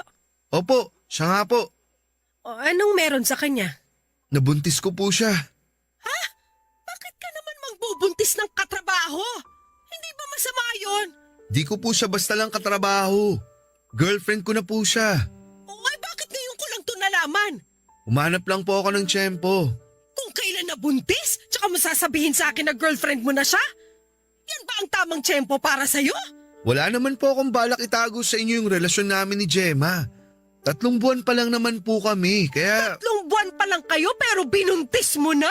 Opo, siya nga po. O anong meron sa kanya? Nabuntis ko po siya. Bakit ka naman magbubuntis ng katrabaho? Hindi ba masama yun? Di ko po siya basta lang katrabaho. Girlfriend ko na po siya. Ay bakit ngayon ko lang ito nalaman? Umanap lang po ako ng tiyempo. Kung kailan nabuntis, tsaka mo sasabihin sa akin na girlfriend mo na siya? Yan ba ang tamang tiyempo para sa'yo? Wala naman po akong balak itago sa inyo yung relasyon namin ni Gemma. 3 buwan pa lang naman po kami, kaya 3 buwan pa lang kayo pero binuntis mo na?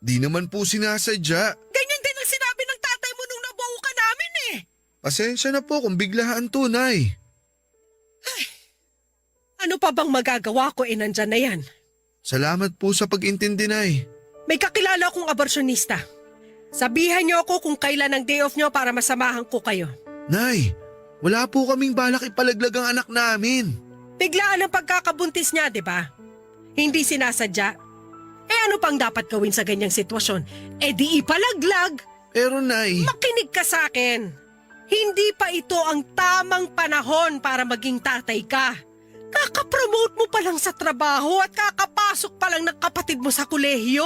di naman po sinasadya. Ganyan din ang sinabi ng tatay mo nung nabuo ka namin Pasensya na po kung biglaan to, Nay. Ano pa bang magagawa ko nandyan na yan? Salamat po sa pag-intindi, Nay. May kakilala akong aborsyonista. Sabihan niyo ako kung kailan ang day off niyo para masamahan ko kayo. Nay, wala po kaming balak ipalaglag ang anak namin. Biglaan ang pagkakabuntis niya, di ba? Hindi sinasadya. Ano pang dapat gawin sa ganyang sitwasyon? Di ipalaglag. Pero Nay, Makinig ka sa akin. Hindi pa ito ang tamang panahon para maging tatay ka. Kakapromote mo pa lang sa trabaho at kakapasok pa lang ng kapatid mo sa kolehiyo.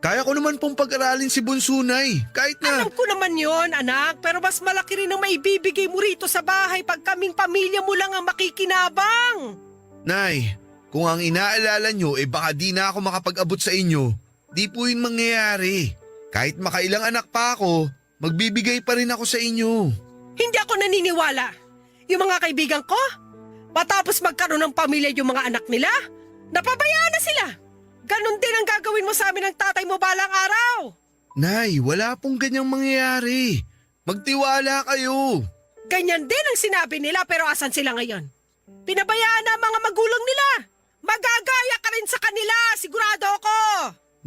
Kaya ko naman pong pag-aralin si Bunso, Nay. Kahit na... Alam ko naman yon, anak, pero mas malaki rin ang maibibigay mo rito sa bahay pag kaming pamilya mo lang ang makikinabang. Nay, kung ang inaalala nyo baka di na ako makapag-abot sa inyo, di po yun mangyayari. Kahit makailang anak pa ako, magbibigay pa rin ako sa inyo. Hindi ako naniniwala. Yung mga kaibigan ko, matapos magkaroon ng pamilya yung mga anak nila, napabayaan na sila. Ganon din ang gagawin mo sa amin ng tatay mo balang araw. Nay, wala pong ganyang mangyayari. Magtiwala kayo. Ganyan din ang sinabi nila pero asan sila ngayon? Pinabayaan na ang mga magulang nila. Magagaya ka rin sa kanila, sigurado ako.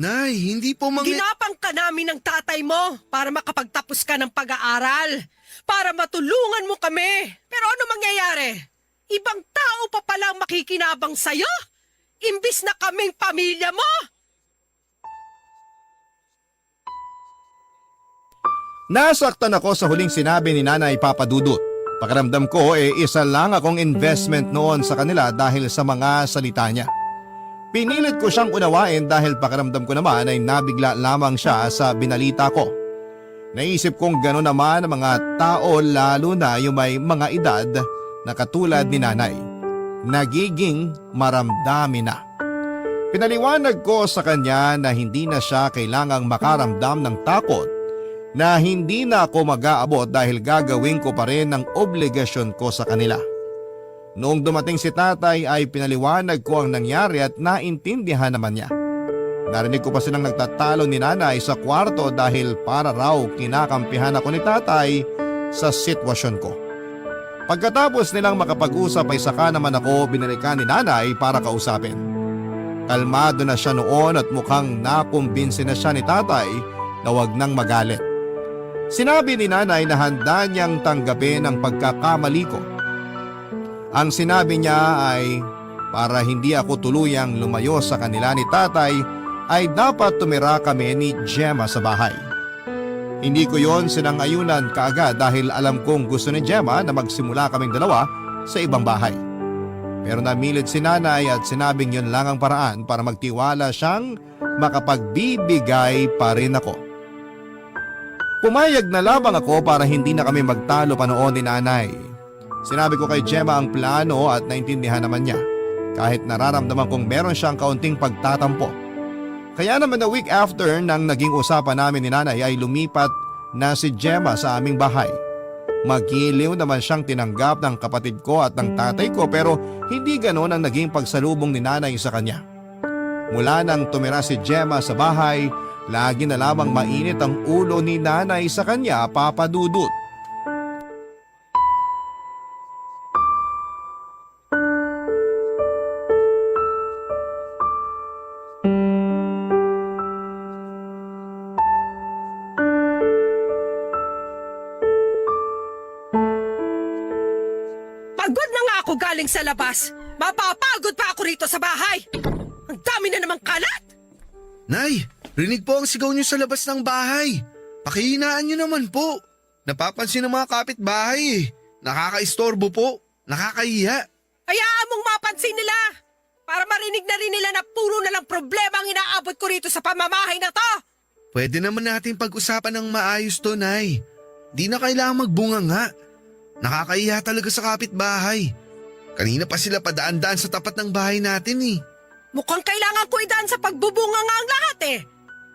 Nay, hindi po Ginapang ka namin ng tatay mo para makapagtapos ka ng pag-aaral. Para matulungan mo kami. Pero ano mangyayari? Ibang tao pa palang makikinabang sa'yo? Imbis na kaming pamilya mo? Nasaktan ako sa huling sinabi ni Nanay Papa Dudut. Pakiramdam ko isa lang akong investment noon sa kanila dahil sa mga salita niya. Pinilit ko siyang unawain dahil pakiramdam ko naman ay nabigla lamang siya sa binalita ko. Naisip kong gano'n naman ang mga tao lalo na yung may mga edad na katulad ni Nanay. Nagiging maramdami na. Pinaliwanag ko sa kanya na hindi na siya kailangang makaramdam ng takot na hindi na ako mag-aabot dahil gagawin ko pa rin ang obligasyon ko sa kanila. Noong dumating si tatay ay pinaliwanag ko ang nangyari at naintindihan naman niya. Narinig ko pa silang nagtatalo ni Nanay sa kwarto dahil para raw kinakampihan ako ni tatay sa sitwasyon ko. Pagkatapos nilang makapag-usap ay saka naman ako binalikan ni Nanay para kausapin. Kalmado na siya noon at mukhang nakumbinsi na siya ni tatay na wag nang magalit. Sinabi ni Nanay na handa niyang tanggapin ang pagkakamali ko. Ang sinabi niya ay para hindi ako tuluyang lumayo sa kanila ni tatay ay dapat tumira kami ni Gemma sa bahay. Hindi ko yon sinangayunan kaagad dahil alam kong gusto ni Gemma na magsimula kaming dalawa sa ibang bahay. Pero namilit si Nanay at sinabing yon lang ang paraan para magtiwala siyang makapagbibigay pa rin ako. Pumayag na lamang ako para hindi na kami magtalo pa noon ni Nanay. Sinabi ko kay Gemma ang plano at naintindihan naman niya kahit nararamdaman kong meron siyang kaunting pagtatampo. Kaya naman na week after nang naging usapan namin ni Nanay ay lumipat na si Gemma sa aming bahay. Magiliw naman siyang tinanggap ng kapatid ko at ng tatay ko pero hindi ganon ang naging pagsalubong ni Nanay sa kanya. Mula nang tumira si Gemma sa bahay, lagi na lamang mainit ang ulo ni Nanay sa kanya, Papa Dudut. Pagod na nga ako galing sa labas. Mapapagod pa ako rito sa bahay. Ang dami na namang kalat. Nay, rinig po ang sigaw niyo sa labas ng bahay. Pakihinaan niyo naman po. Napapansin ng mga kapitbahay. Nakakaistorbo po. Nakakahiya. Hayaan mong mapansin nila. Para marinig na rin nila na puro na lang problema ang inaabot ko rito sa pamamahay na to. Pwede naman natin pag-usapan ng maayos to, Nay. Di na kailangang magbunga nga. Nakakahiya talaga sa kapitbahay. Kanina pa sila padaan-daan sa tapat ng bahay natin eh. Mukhang kailangan ko idaan sa pagbubunga nga ang lahat eh.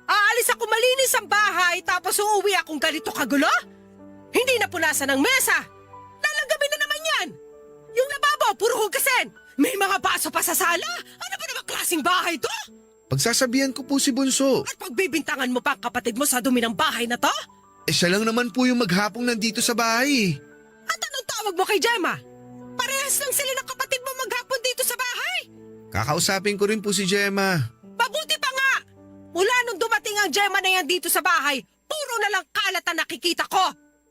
Aalis ako malinis ang bahay tapos uuwi akong ganito kagulo? Hindi na punasan ng mesa. Lalagamin na naman yan. Yung lababo, puro hugasin. May mga baso pa sa sala. Ano ba naman klaseng bahay to? Pagsasabihan ko po si Bunso. At pagbibintangan mo pa ang kapatid mo sa dumi ng bahay na to? Siya lang naman po yung maghapong nandito sa bahay eh. At anong tawag mo kay Gemma? Parehas lang sila ng kapatid mo maghapon dito sa bahay. Kakausapin ko rin po si Gemma. Mabuti pa nga! Mula nung dumating ang Gemma na yan dito sa bahay, puro na lang kalat ang nakikita ko.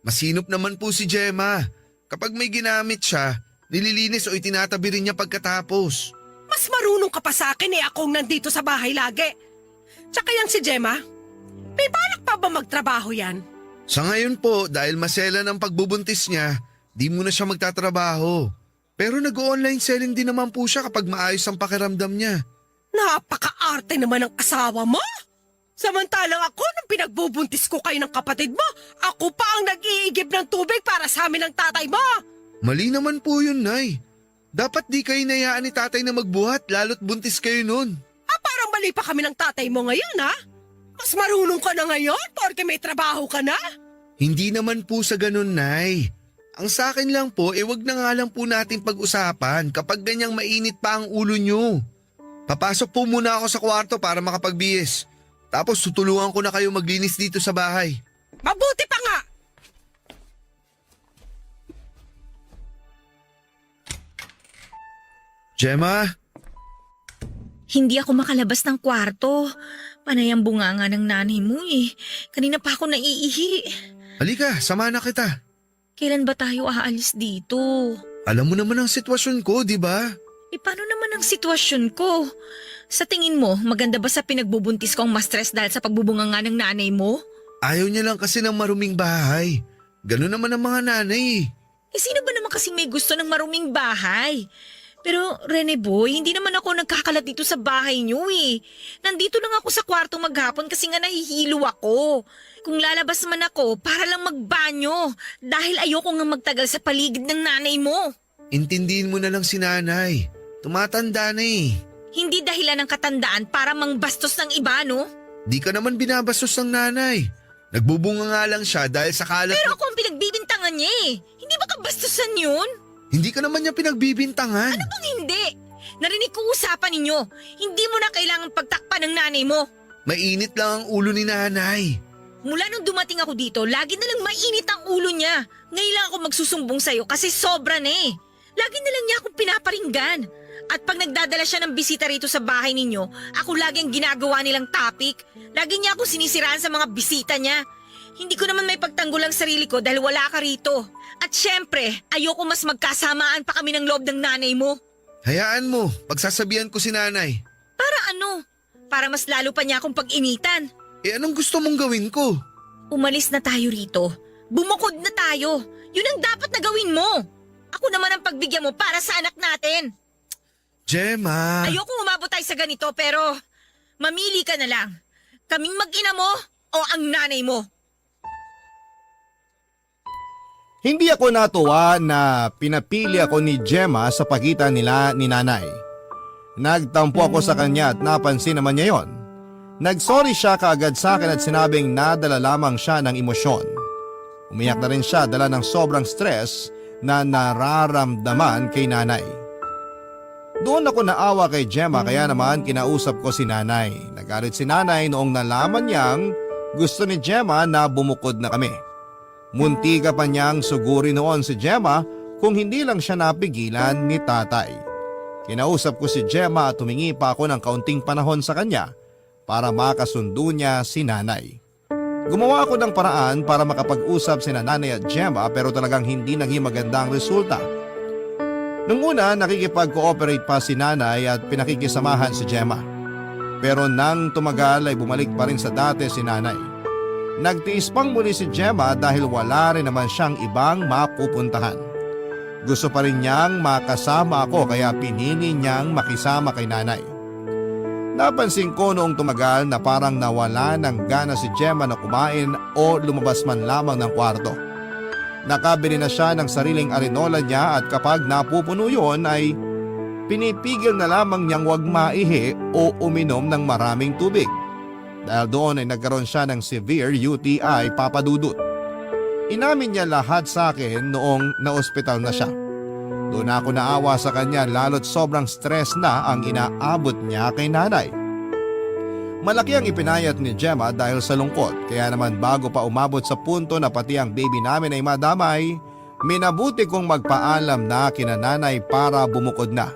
Masinop naman po si Gemma. Kapag may ginamit siya, nililinis o itinatabi rin niya pagkatapos. Mas marunong ka pa sa akin akong nandito sa bahay lagi. Tsaka yan si Gemma, may balak pa ba magtrabaho yan? Sa ngayon po, dahil masela ng pagbubuntis niya, di muna siya magtatrabaho. Pero nag-online selling din naman po siya kapag maayos ang pakiramdam niya. Napaka-arte naman ng asawa mo! Samantalang ako, nung pinagbubuntis ko kayo ng kapatid mo, ako pa ang nag-iigib ng tubig para sa amin ng tatay mo. Mali naman po yun, Nay. Dapat di kayo nayaan ni tatay na magbuhat lalo't buntis kayo nun. Parang mali pa kami ng tatay mo ngayon, ha? Mas marunong ka na ngayon porque may trabaho ka na. Hindi naman po sa ganun, Nay. Ang sa akin lang po, wag na nga lang po natin pag-usapan kapag ganyang mainit pa ang ulo nyo. Papasok po muna ako sa kwarto para makapagbihis. Tapos tutulungan ko na kayo maglinis dito sa bahay. Mabuti pa nga! Gemma? Hindi ako makalabas ng kwarto. Panay ang bunganga ng nanay mo eh. Kanina pa ako naiihi. Halika, sama na kita. Kailan ba tayo aalis dito? Alam mo naman ang sitwasyon ko, di ba? Paano naman ang sitwasyon ko? Sa tingin mo, maganda ba sa pinagbubuntis ko ang ma-stress dahil sa pagbubunganga ng nanay mo? Ayaw niya lang kasi ng maruming bahay. Ganun naman ang mga nanay. Sino ba naman kasi may gusto ng maruming bahay? Pero Rene boy, hindi naman ako nagkakalat dito sa bahay niyo eh. Nandito lang ako sa kwarto maghapon kasi nga nahihilo ako. Kung lalabas man ako, para lang magbanyo. Dahil ayoko nga magtagal sa paligid ng nanay mo. Intindihin mo na lang si nanay. Tumatanda na eh. Hindi dahilan ng katandaan para mangbastos ng iba, no? Di ka naman binabastos ng nanay. Nagbubunga nga lang siya dahil sa kalat. Pero ako ang pinagbibintangan niya eh. Hindi ba kabastusan yun? Hindi ka naman niya pinagbibintangan. Ano bang hindi? Narinig ko usapan ninyo. Hindi mo na kailangang pagtakpan ng nanay mo. Mainit lang ang ulo ni nanay. Mula nung dumating ako dito, lagi na lang mainit ang ulo niya. Ngayon lang ako magsusumbong sa'yo kasi sobra na eh. Lagi na lang niya akong pinaparinggan. At pag nagdadala siya ng bisita rito sa bahay ninyo, ako lagi ang ginagawa nilang topic. Lagi niya akong sinisiraan sa mga bisita niya. Hindi ko naman may pagtanggol ang sarili ko dahil wala ka rito. At syempre, ayoko mas magkasamaan pa kami ng loob ng nanay mo. Hayaan mo, pagsasabihan ko si nanay. Para ano? Para mas lalo pa niya akong pag-initan. Anong gusto mong gawin ko? Umalis na tayo rito. Bumukod na tayo. Yun ang dapat na gawin mo. Ako naman ang pagbigyan mo para sa anak natin. Gemma. Ayokong umabot tayo sa ganito pero mamili ka na lang. Kaming mag-ina mo o ang nanay mo? Hindi ako natuwa na pinapili ako ni Gemma sa pagitan nila ni nanay. Nagtampo ako sa kanya at napansin naman niya yon. Nagsorry siya kaagad sa akin at sinabing nadala lamang siya ng emosyon. Umiyak na rin siya dala ng sobrang stress na nararamdaman kay nanay. Doon ako naawa kay Gemma kaya naman kinausap ko si nanay. Nagalit si nanay noong nalaman niyang gusto ni Gemma na bumukod na kami. Muntika pa niyang suguri noon si Gemma kung hindi lang siya napigilan ni tatay. Kinausap ko si Gemma at tumingi pa ako ng kaunting panahon sa kanya para makasundo niya si nanay. Gumawa ako ng paraan para makapag-usap si nanay at Gemma pero talagang hindi naging maganda ang resulta. Nung una nakikipag-cooperate pa si nanay at pinakikisamahan si Gemma. Pero nang tumagal ay bumalik pa rin sa dati si nanay. Nagtiis pang muli si Gemma dahil wala rin naman siyang ibang mapupuntahan. Gusto pa rin niyang makasama ako kaya pinili niyang makisama kay nanay. Napansin ko noong tumagal na parang nawala ng gana si Gemma na kumain o lumabas man lamang ng kwarto. Nakabili na siya ng sariling arenola niya at kapag napupuno yun ay pinipigil na lamang niyang wag maihi o uminom ng maraming tubig. Dahil doon ay nagkaroon siya ng severe UTI papadudot. Inamin niya lahat sa akin noong naospital na siya. Doon ako naawa sa kanya lalo't sobrang stress na ang inaabot niya kay nanay. Malaki ang ipinayat ni Gemma dahil sa lungkot kaya naman bago pa umabot sa punto na pati ang baby namin ay madamay, minabuti kong magpaalam na kina nanay para bumukod na.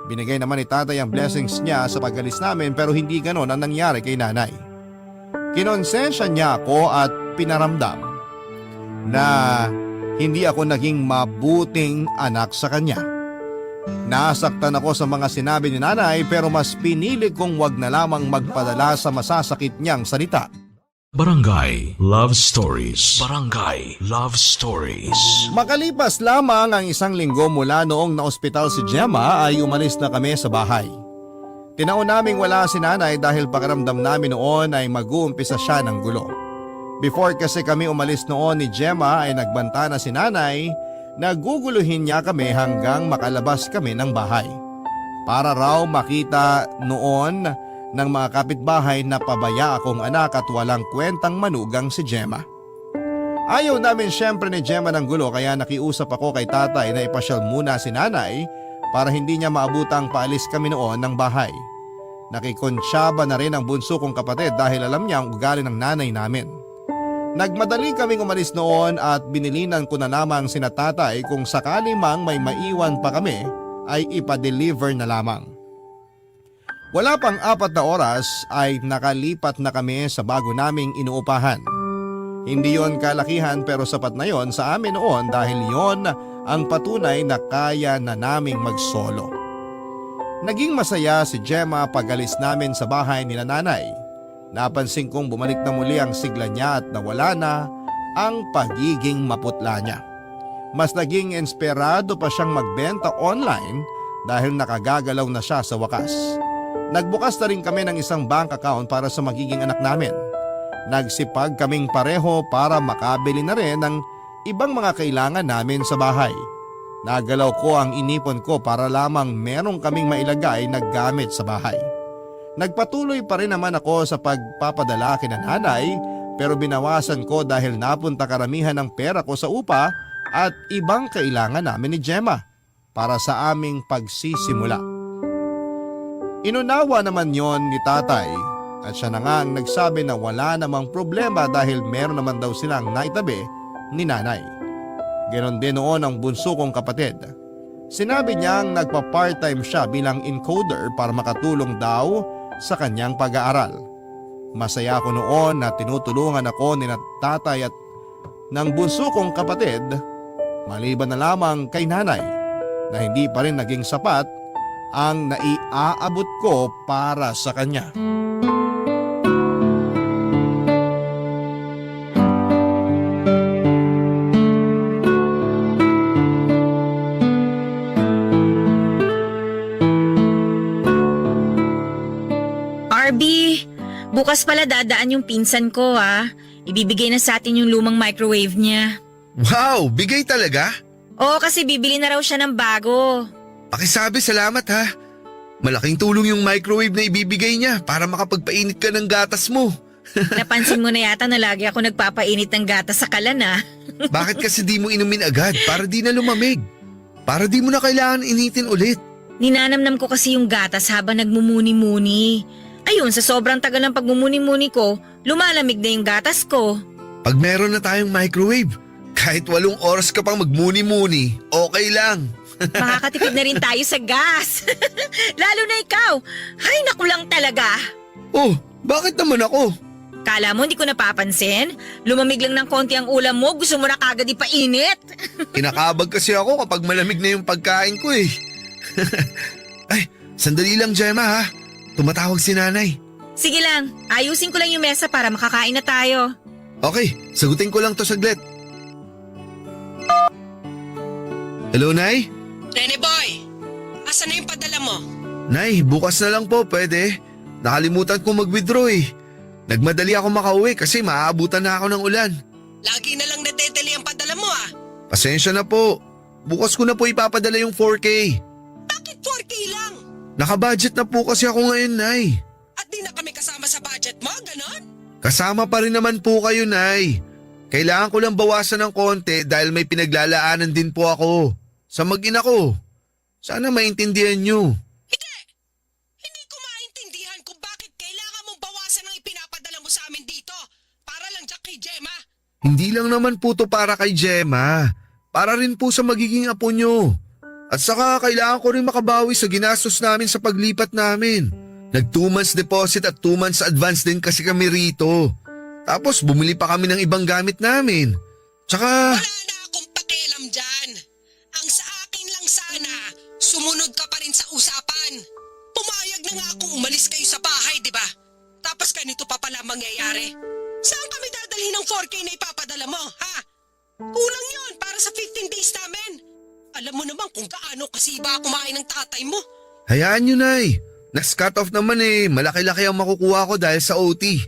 Binigay naman ni tatay ang blessings niya sa pag-alis namin pero hindi ganon ang nangyari kay nanay. Kinonsensya niya ako at pinaramdam na hindi ako naging mabuting anak sa kanya. Nasaktan ako sa mga sinabi ni nanay pero mas pinili kong wag na lamang magpadala sa masasakit niyang salita. Barangay Love Stories. Barangay Love Stories. Makalipas lamang ang isang linggo mula noong naospital si Gemma ay umalis na kami sa bahay. Tinaon naming wala si nanay dahil pakiramdam namin noon ay mag-uumpisa siya ng gulo. Before kasi kami umalis noon ni Gemma ay nagbanta na si nanay na guguluhin niya kami hanggang makalabas kami ng bahay. Para raw makita noon ng mga kapitbahay na pabaya akong anak at walang kwentang manugang si Gemma. Ayaw namin syempre ni Gemma ng gulo kaya nakiusap ako kay tatay na ipasyal muna si nanay para hindi niya maabutang paalis kami noon ng bahay. Nakikonsyaba na rin ang bunso kong kapatid dahil alam niya ang ugali ng nanay namin. Nagmadali kaming umalis noon at binilinan ko na lamang sina tatay kung sakali mang may maiwan pa kami ay ipa-deliver na lamang. Wala pang 4 na oras ay nakalipat na kami sa bago naming inuupahan. Hindi yon kalakihan pero sapat na yon sa amin noon dahil yon ang patunay na kaya na naming magsolo. Naging masaya si Gemma pag-alis namin sa bahay ni nanay. Napansin kong bumalik na muli ang sigla niya at nawala na ang pagiging maputla niya. Mas naging inspirado pa siyang magbenta online dahil nakagagalaw na siya sa wakas. Nagbukas na rin kami ng isang bank account para sa magiging anak namin. Nagsipag kaming pareho para makabili na rin ng ibang mga kailangan namin sa bahay. Nagalaw ko ang inipon ko para lamang merong kaming mailagay na gamit sa bahay. Nagpatuloy pa rin naman ako sa pagpapadala kina nanay pero binawasan ko dahil napunta karamihan ng pera ko sa upa at ibang kailangan namin ni Gemma para sa aming pagsisimula. Inunawa naman yon ni tatay at siya na nga ang nagsabi na wala namang problema dahil meron naman daw silang naitabi ni nanay. Ganon din noon ang bunso kong kapatid. Sinabi niyang nagpa-part-time siya bilang encoder para makatulong daw sa kanyang pag-aaral. Masaya ako noon na tinutulungan ako ni tatay at ng bunso kong kapatid maliban na lamang kay nanay na hindi pa rin naging sapat ang naiaabot ko para sa kanya. RB, bukas pala dadaan yung pinsan ko ha. Ibibigay na sa atin yung lumang microwave niya. Wow, bigay talaga? Oo, kasi bibili na raw siya ng bago. Pakisabi salamat ha. Malaking tulong yung microwave na ibibigay niya para makapagpainit ka ng gatas mo. Napansin mo na yata na lagi ako nagpapainit ng gatas sa kalan ha. Bakit kasi di mo inumin agad para di na lumamig? Para di mo na kailangan initin ulit. Ninanamnam ko kasi yung gatas habang nagmumuni-muni. Ayun, sa sobrang tagal ng pagmumuni-muni ko, lumalamig na yung gatas ko. Pag meron na tayong microwave, kahit 8 oras ka pang magmuni-muni, okay lang. Makakatipid na rin tayo sa gas. Lalo na ikaw. Hay, naku lang talaga. Oh, bakit naman ako? Kala mo hindi ko napapansin? Lumamig lang ng konti ang ulam mo, gusto mo na kagad ipainit. Kinakabag kasi ako kapag malamig na yung pagkain ko eh. Ay, sandali lang Gemma ha. Tumatawag si nanay. Sige lang, ayusin ko lang yung mesa para makakain na tayo. Okay, sagutin ko lang to saglit. Hello, Nay? Rene Boy, asan na yung padala mo? Nay, bukas na lang po, pwede. Nakalimutan ko mag-withdraw eh. Nagmadali ako makauwi kasi maaabutan na ako ng ulan. Lagi na lang nadedali ang padala mo ah. Pasensya na po. Bukas ko na po ipapadala yung 4K. Bakit 4K lang? Nakabudget na po kasi ako ngayon, Nay. At di na kami kasama sa budget mo, ganon? Kasama pa rin naman po kayo, Nay. Kailangan ko lang bawasan ng konti dahil may pinaglalaanan din po ako. Sa mag-ina ko. Sana maintindihan nyo. Hindi ko maintindihan kung bakit kailangan mong bawasan ang ipinapadala mo sa amin dito. Para lang dyan kay Gemma. Hindi lang naman po to para kay Gemma. Para rin po sa magiging apo nyo. At saka kailangan ko rin makabawi sa ginastos namin sa paglipat namin. Nag 2 months deposit at 2 months advance din kasi kami rito. Tapos bumili pa kami ng ibang gamit namin. Tsaka… Wala na akong pakialam dyan. Ang sa akin lang sana, sumunod ka pa rin sa usapan. Pumayag na nga akong umalis kayo sa bahay, di ba? Tapos ganito pa pala mangyayari. Saan kami dadalhin ng 4K na ipapadala mo, ha? Kulang yon para sa 15 days namin. Alam mo naman kung gaano kasiba kumain ng tatay mo. Hayaan nyo, Nay. Nas-cut off naman malaki-laki ang makukuha ko dahil sa OT.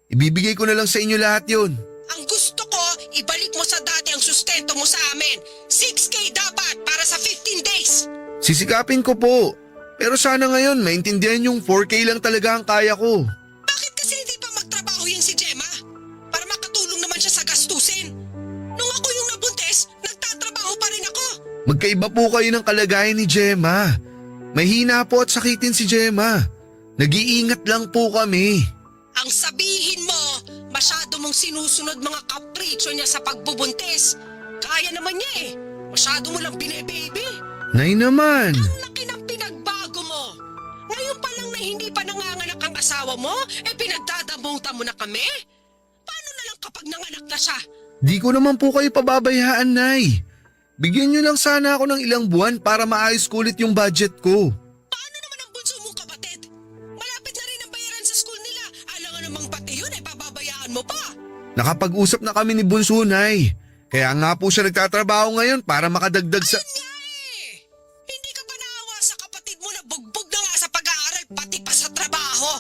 Ibibigay ko na lang sa inyo lahat yun. Ang gusto ko, ibalik mo sa dati ang sustento mo sa amin. 6K dapat para sa 15 days. Sisikapin ko po. Pero sana ngayon maintindihan yung 4K lang talaga ang kaya ko. Bakit kasi hindi pa magtrabaho yan si Gemma? Para makatulong naman siya sa gastusin. Nung ako yung nabuntis, nagtatrabaho pa rin ako. Magkaiba po kayo ng kalagayan ni Gemma. Mahina po at sakitin si Gemma. Nag-iingat lang po kami. Ang sabihin mo, masyado mong sinusunod mga kapritsyo niya sa pagbubuntis. Kaya naman niya Masyado mo lang bine-baby. Nay naman. Ang laki ng pinagbago mo. Ngayon pa lang na hindi pa nanganganak ang asawa mo, pinagdadamutan mo na kami? Paano na lang kapag nanganak na siya? Di ko naman po kayo pababayaan, Nay. Bigyan niyo lang sana ako ng ilang buwan para maayos ko ulit yung budget ko. Paano naman ang bunso mong kapatid? Malapit na rin ang bayaran sa school nila. Alam nga namang pati yun pababayaan mo pa. Nakapag-usap na kami ni Bunso, Nay. Kaya nga po siya nagtatrabaho ngayon para makadagdag sa... Hindi ka ba naawa sa kapatid mo na bugbog na nga sa pag-aaral pati pa sa trabaho?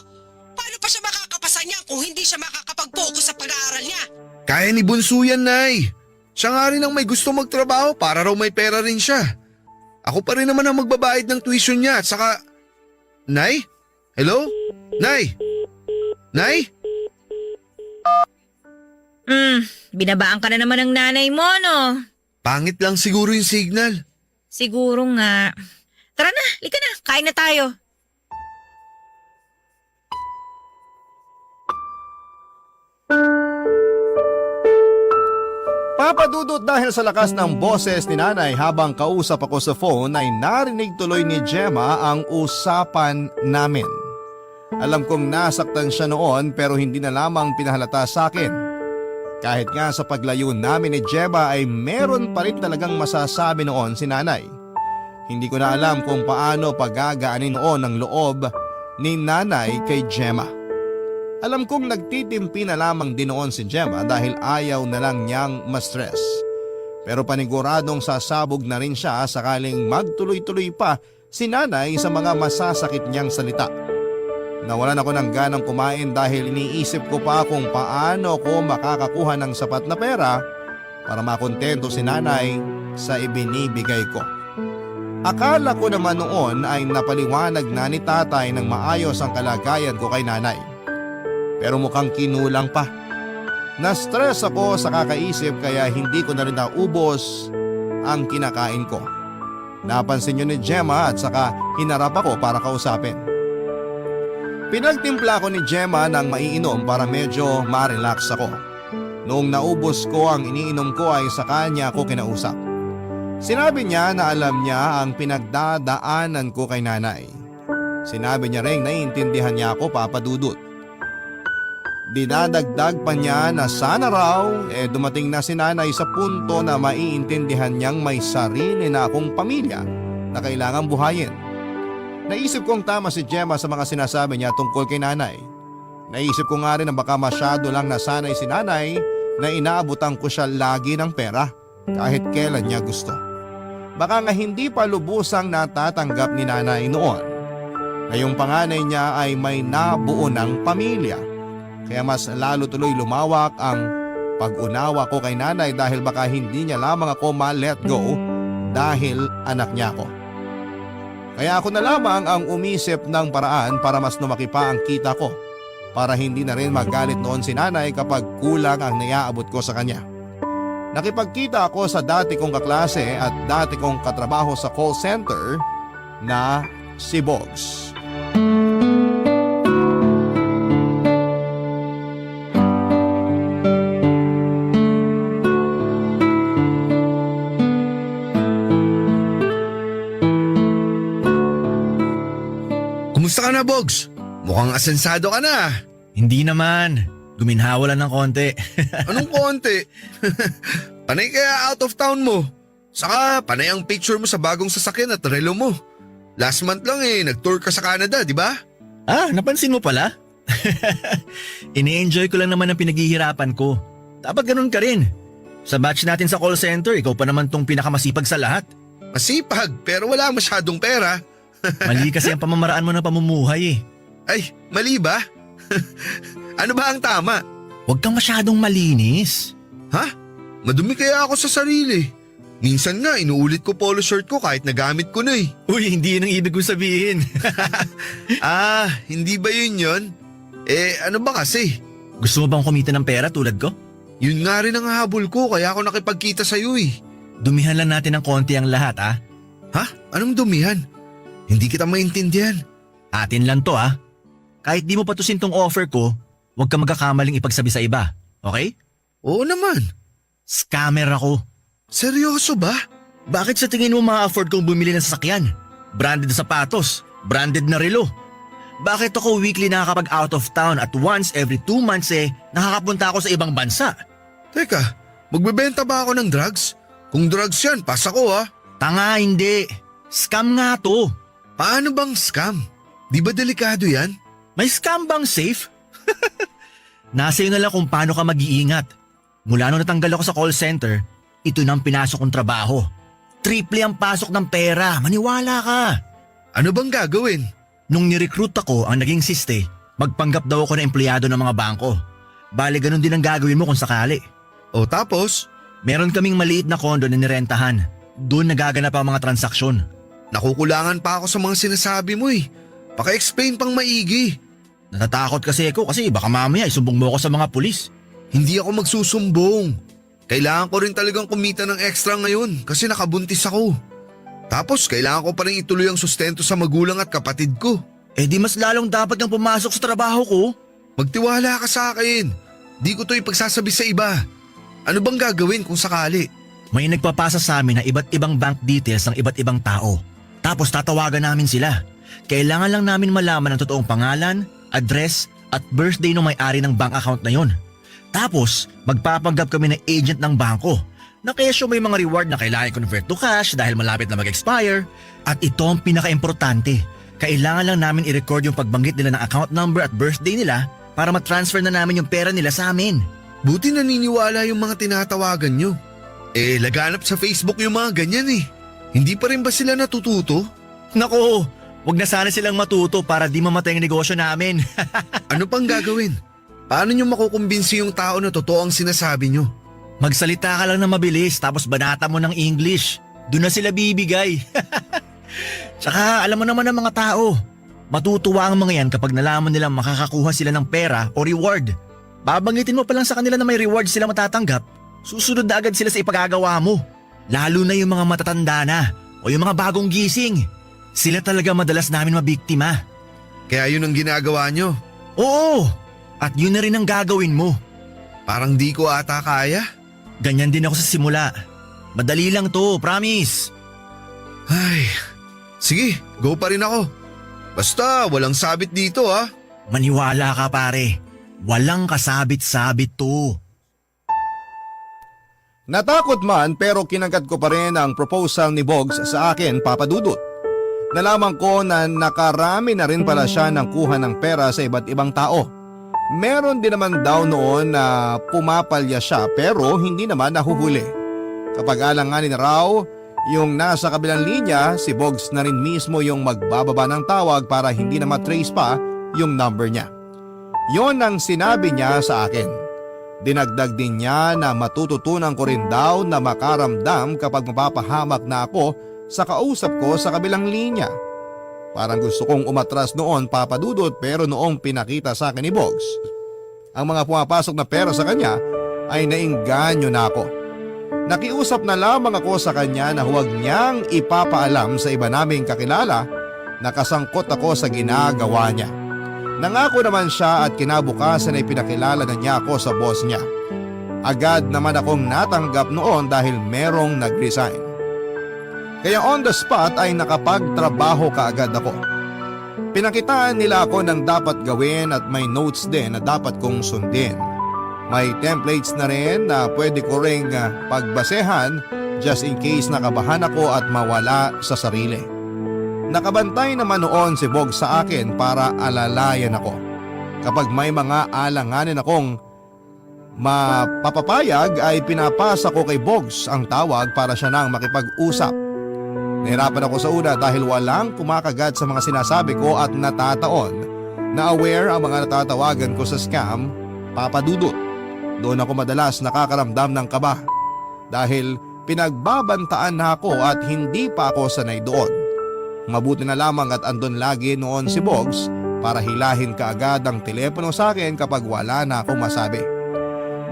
Paano pa siya makakapasa niya kung hindi siya makakapag-focus sa pag-aaral niya? Kaya ni Bunso yan, Nay. Siya nga rin ang may gusto magtrabaho para raw may pera rin siya. Ako pa rin naman ang magbabayad ng tuition niya at saka... Nay? Hello? Nay? Nay? Binabaan ka na naman ng nanay mo, no? Pangit lang siguro yung signal. Siguro nga. Tara na, lika na, kain na tayo. Papadudot dahil sa lakas ng boses ni nanay habang kausap ako sa phone ay narinig tuloy ni Gemma ang usapan namin. Alam kong nasaktan siya noon pero hindi na lamang pinahalata sa akin. Kahit nga sa paglayo namin ni Gemma ay meron pa rin talagang masasabi noon si nanay. Hindi ko na alam kung paano pagagaanin noon ang loob ni nanay kay Gemma. Alam kong nagtitimpi na lamang din noon si Gemma dahil ayaw na lang niyang ma-stress. Pero paniguradong sasabog na rin siya sakaling magtuloy-tuloy pa si nanay sa mga masasakit niyang salita. Nawalan ako ng ganang kumain dahil iniisip ko pa kung paano ko makakakuha ng sapat na pera para makontento si nanay sa ibinibigay ko. Akala ko naman noon ay napaliwanag na ni tatay ng maayos ang kalagayan ko kay nanay. Pero mukhang kinulang pa. Na-stress ako sa kakaisip kaya hindi ko na rin naubos ang kinakain ko. Napansin yun ni Gemma at saka hinarap ako para kausapin. Pinagtimpla ko ni Gemma ng maiinom para medyo ma-relax ako. Noong naubos ko ang iniinom ko ay sa kanya ako kinausap. Sinabi niya na alam niya ang pinagdadaanan ko kay nanay. Sinabi niya rin naiintindihan niya ako, Papa Dudut. Dinadagdag pa niya na sana raw dumating na si nanay sa punto na maiintindihan niyang may sarili na akong pamilya na kailangang buhayin. Naisip kong tama si Gemma sa mga sinasabi niya tungkol kay nanay. Naisip ko nga rin na baka masyado lang nasanay si nanay na inaabutan ko siya lagi ng pera kahit kailan niya gusto. Baka nga hindi pa lubusang natatanggap ni nanay noon na yung panganay niya ay may nabuo ng pamilya. Kaya mas lalo tuloy lumawak ang pag-unawa ko kay nanay dahil baka hindi niya lamang ako ma-let go dahil anak niya ako. Kaya ako na lamang ang umisip ng paraan para mas lumaki pa ang kita ko para hindi na rin magalit noon si nanay kapag kulang ang naiaabot ko sa kanya. Nakipagkita ako sa dati kong kaklase at dati kong katrabaho sa call center na si Bogs. Kumusta ka na, Bogs? Mukhang asensado ka na. Hindi naman. Guminhawa lang ng konti. Anong konti? Panay kaya out of town mo. Saka panay ang picture mo sa bagong sasakyan at relo mo. Last month lang nag-tour ka sa Canada, di ba? Ah, napansin mo pala? Ini-enjoy ko lang naman ang pinaghihirapan ko. Dapat ganun ka rin. Sa batch natin sa call center, ikaw pa naman tong pinakamasipag sa lahat. Masipag pero wala masyadong pera. Mali kasi ang pamamaraan mo ng pamumuhay eh. Ay, mali ba? Ano ba ang tama? Huwag kang masyadong malinis. Ha? Madumi kaya ako sa sarili. Minsan nga inuulit ko polo shirt ko kahit nagamit ko na eh. Uy, hindi yun ang ibig kong sabihin. Hindi ba yun? Ano ba kasi? Gusto mo bang kumita ng pera tulad ko? Yun nga rin ang habol ko kaya ako nakipagkita sa'yo eh. Dumihan lang natin ng konti ang lahat ah. Ha? Anong dumihan? Hindi kita maintindihan. Atin lang to ah. Kahit di mo patusin tong offer ko, huwag ka magkakamaling ipagsabi sa iba. Okay? Oo naman. Scammer ako. Seryoso ba? Bakit sa tingin mo ma-afford kong bumili ng sasakyan? Branded na sapatos, branded na relo. Bakit ako weekly nakakapag out of town at once every 2 months nakakapunta ako sa ibang bansa? Teka, magbebenta ba ako ng drugs? Kung drugs yan, pas ako ah. Tanga, hindi. Scam nga to. Paano bang scam? Di ba delikado yan? May scam bang safe? Nasa iyo na lang kung paano ka mag-iingat. Mula nung natanggal ako sa call center, ito na ang pinasok kong trabaho. Triple ang pasok ng pera, maniwala ka. Ano bang gagawin? Nung nirecruit ako, ang naging siste, magpanggap daw ako na empleyado ng mga bangko. Bale, ganun din ang gagawin mo kung sakali. O tapos? Meron kaming maliit na kondo na nirentahan. Doon nagaganap ang mga transaksyon. Nakukulangan pa ako sa mga sinasabi mo eh. Paka-explain pang maigi. Natatakot kasi ako kasi baka mamaya isumbong mo ako sa mga pulis. Hindi ako magsusumbong. Kailangan ko rin talagang kumita ng extra ngayon kasi nakabuntis ako. Tapos kailangan ko pa rin ituloy ang sustento sa magulang at kapatid ko. Eh di mas lalong dapat kang pumasok sa trabaho ko. Magtiwala ka sa akin. Di ko to ipagsasabi sa iba. Ano bang gagawin kung sakali? May nagpapasa sa amin ng iba't ibang bank details ng iba't ibang tao. Tapos tatawagan namin sila. Kailangan lang namin malaman ang totoong pangalan, address at birthday ng may-ari ng bank account na yon. Tapos magpapanggap kami ng agent ng bangko na kesyo may mga reward na kailangan i-convert to cash dahil malapit na mag-expire. At ito ang pinaka-importante. Kailangan lang namin i-record yung pagbanggit nila ng account number at birthday nila para matransfer na namin yung pera nila sa amin. Buti naniniwala yung mga tinatawagan nyo. Laganap sa Facebook yung mga ganyan eh. Hindi pa rin ba sila natututo? Nako, wag na sana silang matuto para di mamatay ang negosyo namin. Ano pang gagawin? Paano nyo makukumbinsi yung tao na totoo ang sinasabi nyo? Magsalita ka lang na mabilis tapos banata mo ng English. Doon na sila bibigay. Tsaka alam mo naman ang mga tao. Matutuwa ang mga yan kapag nalaman nilang makakakuha sila ng pera o reward. Babanggitin mo pa lang sa kanila na may reward sila matatanggap. Susunod na agad sila sa ipagagawa mo. Lalo na yung mga matatanda na o yung mga bagong gising. Sila talaga madalas namin mabiktima. Kaya yun ang ginagawa nyo. Oo, at yun na rin ang gagawin mo. Parang di ko ata kaya. Ganyan din ako sa simula. Madali lang to, promise. Ay, sige, go pa rin ako. Basta walang sabit dito ah. Maniwala ka pare. Walang kasabit-sabit to. Natakot man pero kinagad ko pa rin ang proposal ni Bogs sa akin, Papa Dudut. Nalaman ko na nakarami na rin pala siya ng kuha ng pera sa iba't ibang tao. Meron din naman daw noon na pumapalya siya pero hindi naman nahuhuli. Kapag alanganin na raw, yung nasa kabilang linya, si Bogs na rin mismo yung magbababa ng tawag para hindi na matrace pa yung number niya. Yon ang sinabi niya sa akin. Dinagdag din niya na matututunan ko rin daw na makaramdam kapag mapapahamak na ako sa kausap ko sa kabilang linya. Parang gusto kong umatras noon, Papa Dudut, pero noong pinakita sa akin ni Bogs ang mga pumapasok na pera sa kanya ay nainganyo na ako. Nakiusap na lamang ako sa kanya na huwag niyang ipapaalam sa iba naming kakilala na kasangkot ako sa ginagawa niya. Nangako naman siya at kinabukasan ay pinakilala na niya ako sa boss niya. Agad naman akong natanggap noon dahil merong nag-resign. Kaya on the spot ay nakapagtrabaho kaagad ako. Pinakitaan nila ako ng dapat gawin at may notes din na dapat kong sundin. May templates na rin na pwede ko ring pagbasehan just in case nakabahan ako at mawala sa sarili. Nakabantay naman noon si Bogs sa akin para alalayan ako. Kapag may mga alanganin akong mapapapayag ay pinapasa ko kay Bogs ang tawag para siya nang makipag-usap. Nahirapan ako sa una dahil walang kumakagat sa mga sinasabi ko at natataon na aware ang mga natatawagan ko sa scam, Papa Dudut. Doon ako madalas nakakaramdam ng kaba dahil pinagbabantaan na ako at hindi pa ako sanay doon. Mabuti na lamang at andon lagi noon si Bogs para hilahin kaagad ang telepono sa akin kapag wala na akong masabi.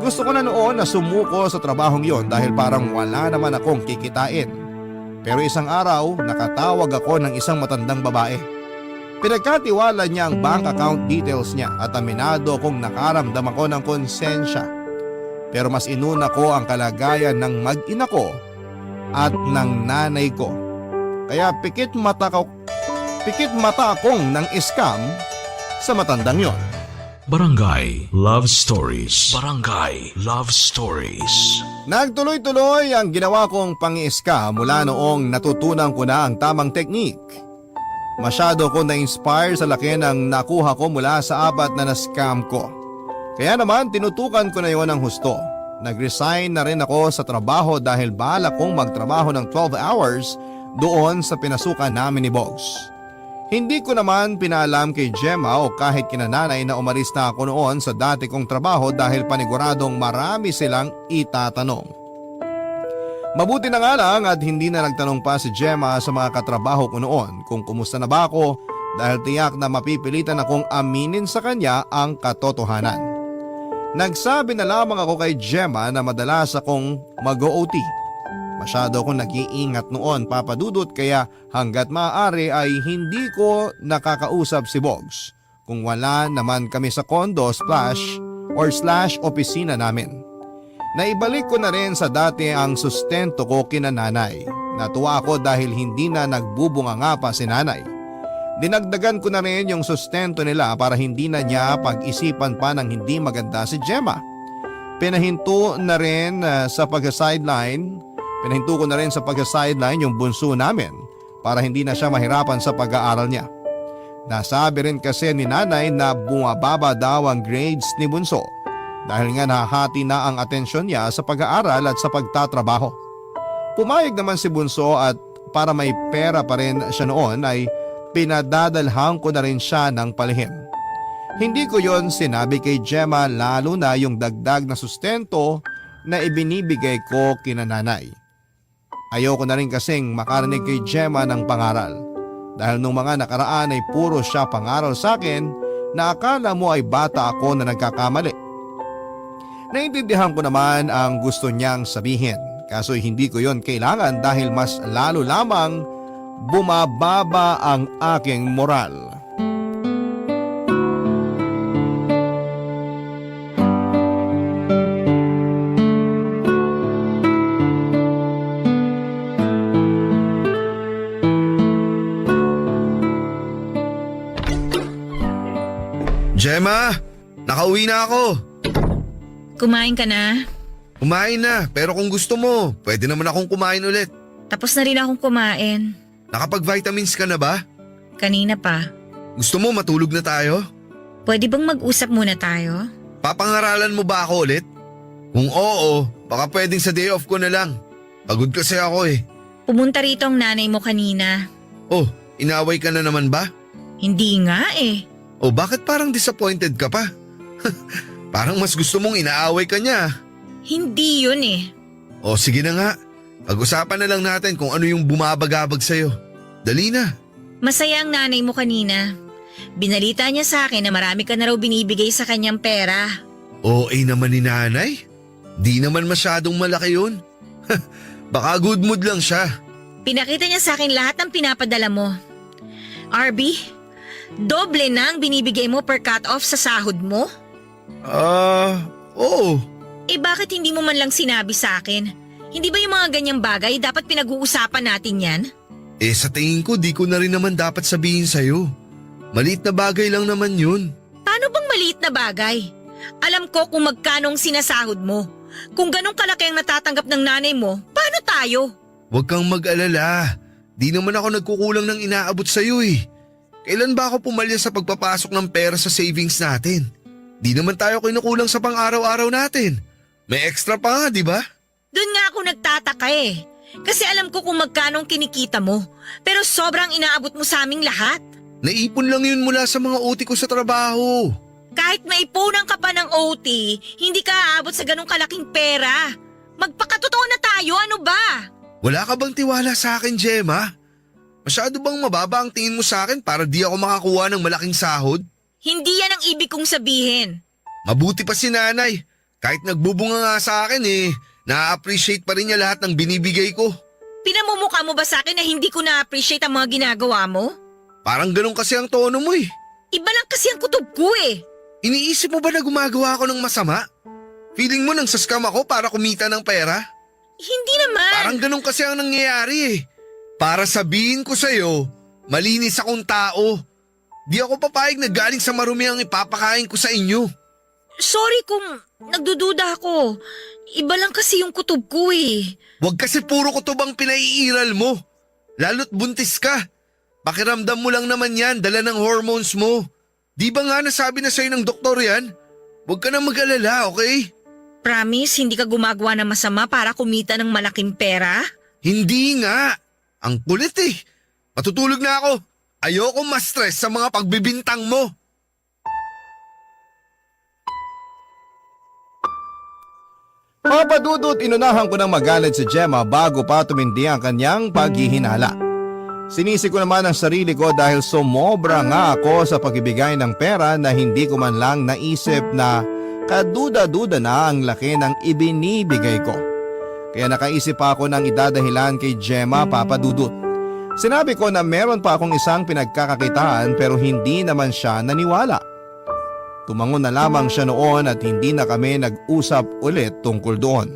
Gusto ko na noon na sumuko sa trabahong yon dahil parang wala naman akong kikitain. Pero isang araw, nakatawag ako ng isang matandang babae. Pinagkatiwala niya ang bank account details niya at aminado kong nakaramdam ako ng konsensya. Pero mas inuna ko ang kalagayan ng mag-ina ko at ng nanay ko. Kaya pikit mata akong ng scam sa matandang yon. Barangay Love Stories. Barangay Love Stories. Nagtuloy-tuloy ang ginawa kong pang-scam mula noong natutunan ko na ang tamang teknik. Masyado ko na-inspire sa laki ng nakuha ko mula sa 4 na na-scam ko. Kaya naman tinutukan ko na yon ng husto. Nag-resign na rin ako sa trabaho dahil balak kong magtrabaho ng 12 hours doon sa pinasukan namin ni Bogs. Hindi ko naman pinaalam kay Gemma o kahit kinananay na umalis na ako noon sa dati kong trabaho dahil paniguradong marami silang itatanong. Mabuti na nga lang at hindi na nagtanong pa si Gemma sa mga katrabaho ko noon kung kumusta na ba ako dahil tiyak na mapipilitan akong aminin sa kanya ang katotohanan. Nagsabi na lamang ako kay Gemma na madalas akong mag-OT. Masyado akong nag-iingat noon, Papa Dudut, kaya hanggat maaari ay hindi ko nakakausap si Bogs kung wala naman kami sa condo slash opisina namin. Naibalik ko na rin sa dati ang sustento ko kina nanay. Natuwa ako dahil hindi na nagbubunga nga pa si nanay. Dinagdagan ko na rin yung sustento nila para hindi na niya pag-isipan pa ng hindi maganda si Gemma. Pinahinto ko na rin sa pag-sideline yung bunso namin para hindi na siya mahirapan sa pag-aaral niya. Nasabi rin kasi ni nanay na bumababa daw ang grades ni bunso dahil nga nahahati na ang atensyon niya sa pag-aaral at sa pagtatrabaho. Pumayag naman si bunso at para may pera pa rin siya noon ay pinadadalhan ko na rin siya ng palihim. Hindi ko yon sinabi kay Gemma lalo na yung dagdag na sustento na ibinibigay ko kina nanay. Ayoko na rin kasing makarinig kay Gemma ng pangaral dahil nung mga nakaraan ay puro siya pangaral sa akin na akala mo ay bata ako na nagkakamali. Naintindihan ko naman ang gusto niyang sabihin kaso hindi ko yon kailangan dahil mas lalo lamang bumababa ang aking moral. Gemma, nakauwi na ako. Kumain ka na? Kumain na, pero kung gusto mo, pwede naman akong kumain ulit. Tapos na rin akong kumain. Nakapag-vitamins ka na ba? Kanina pa. Gusto mo matulog na tayo? Pwede bang mag-usap muna tayo? Papangaralan mo ba ako ulit? Kung oo, baka pwedeng sa day off ko na lang. Pagod kasi ako eh. Pumunta rito ang nanay mo kanina. Oh, inaway ka na naman ba? Hindi nga eh. O bakit parang disappointed ka pa? Parang mas gusto mong inaaway ka niya. Hindi yun eh. O sige na nga, pag-usapan na lang natin kung ano yung bumabagabag sa'yo. Dali na. Masaya ang nanay mo kanina. Binalita niya sa akin na marami ka na raw binibigay sa kanyang pera. OA naman ni nanay. Di naman masyadong malaki yun. Baka good mood lang siya. Pinakita niya sa akin lahat ng pinapadala mo. RB, doble na ang binibigay mo per cut-off sa sahod mo? Oo. Eh bakit hindi mo man lang sinabi sa akin? Hindi ba yung mga ganyang bagay dapat pinag-uusapan natin yan? Eh sa tingin ko di ko na rin naman dapat sabihin sa'yo. Maliit na bagay lang naman yun. Paano bang maliit na bagay? Alam ko kung magkano ang sinasahod mo. Kung ganong kalaki ang natatanggap ng nanay mo, paano tayo? Huwag kang mag-alala. Di naman ako nagkukulang ng inaabot sa'yo eh. Kailan ba ako pumalya sa pagpapasok ng pera sa savings natin? Di naman tayo kinukulang sa pang-araw-araw natin. May extra pa nga, di ba? Doon nga ako nagtataka eh. Kasi alam ko kung magkano ang kinikita mo. Pero sobrang inaabot mo sa aming lahat. Naipon lang yun mula sa mga OT ko sa trabaho. Kahit maipunan ka pa ng OT, hindi ka aabot sa ganong kalaking pera. Magpakatotoo na tayo, ano ba? Wala ka bang tiwala sa akin, Gemma? Masyado bang mababa ang tingin mo sa akin para di ako makakuha ng malaking sahod? Hindi yan ang ibig kong sabihin. Mabuti pa si nanay. Kahit nagbubunga nga sa akin na-appreciate pa rin niya lahat ng binibigay ko. Pinamumukha mo ba sa akin na hindi ko na-appreciate ang mga ginagawa mo? Parang ganun kasi ang tono mo eh. Iba lang kasi ang kutob ko eh. Iniisip mo ba na gumagawa ako ng masama? Feeling mo nang saskam ako para kumita ng pera? Hindi naman. Parang ganun kasi ang nangyayari eh. Para sabihin ko sa'yo, malinis akong tao. Di ako papayag na galing sa marumi ang ipapakain ko sa inyo. Sorry kung nagdududa ako. Iba lang kasi yung kutob ko eh. Huwag kasi puro kutob ang pinaiiral mo. Lalo't buntis ka. Pakiramdam mo lang naman yan, dala ng hormones mo. Di ba nga nasabi na sa'yo ng doktor yan? Huwag ka na mag-alala, okay? Promise, hindi ka gumagawa ng masama para kumita ng malaking pera? Hindi nga. Ang kulit eh. Matutulog na ako. Ayoko ma-stress sa mga pagbibintang mo. Papa Dudut, inunahan ko ng magalit si Gemma bago pa tumindi ang kanyang paghihinala. Sinisi ko naman ang sarili ko dahil sumobra nga ako sa pagbibigay ng pera na hindi ko man lang naisip na kaduda-duda na ang laki ng ibinibigay ko. Kaya nakaisip pa ako ng idadahilan kay Gemma, Papa Dudut. Sinabi ko na meron pa akong isang pinagkakakitaan pero hindi naman siya naniwala. Tumango na lamang siya noon at hindi na kami nag-usap ulit tungkol doon.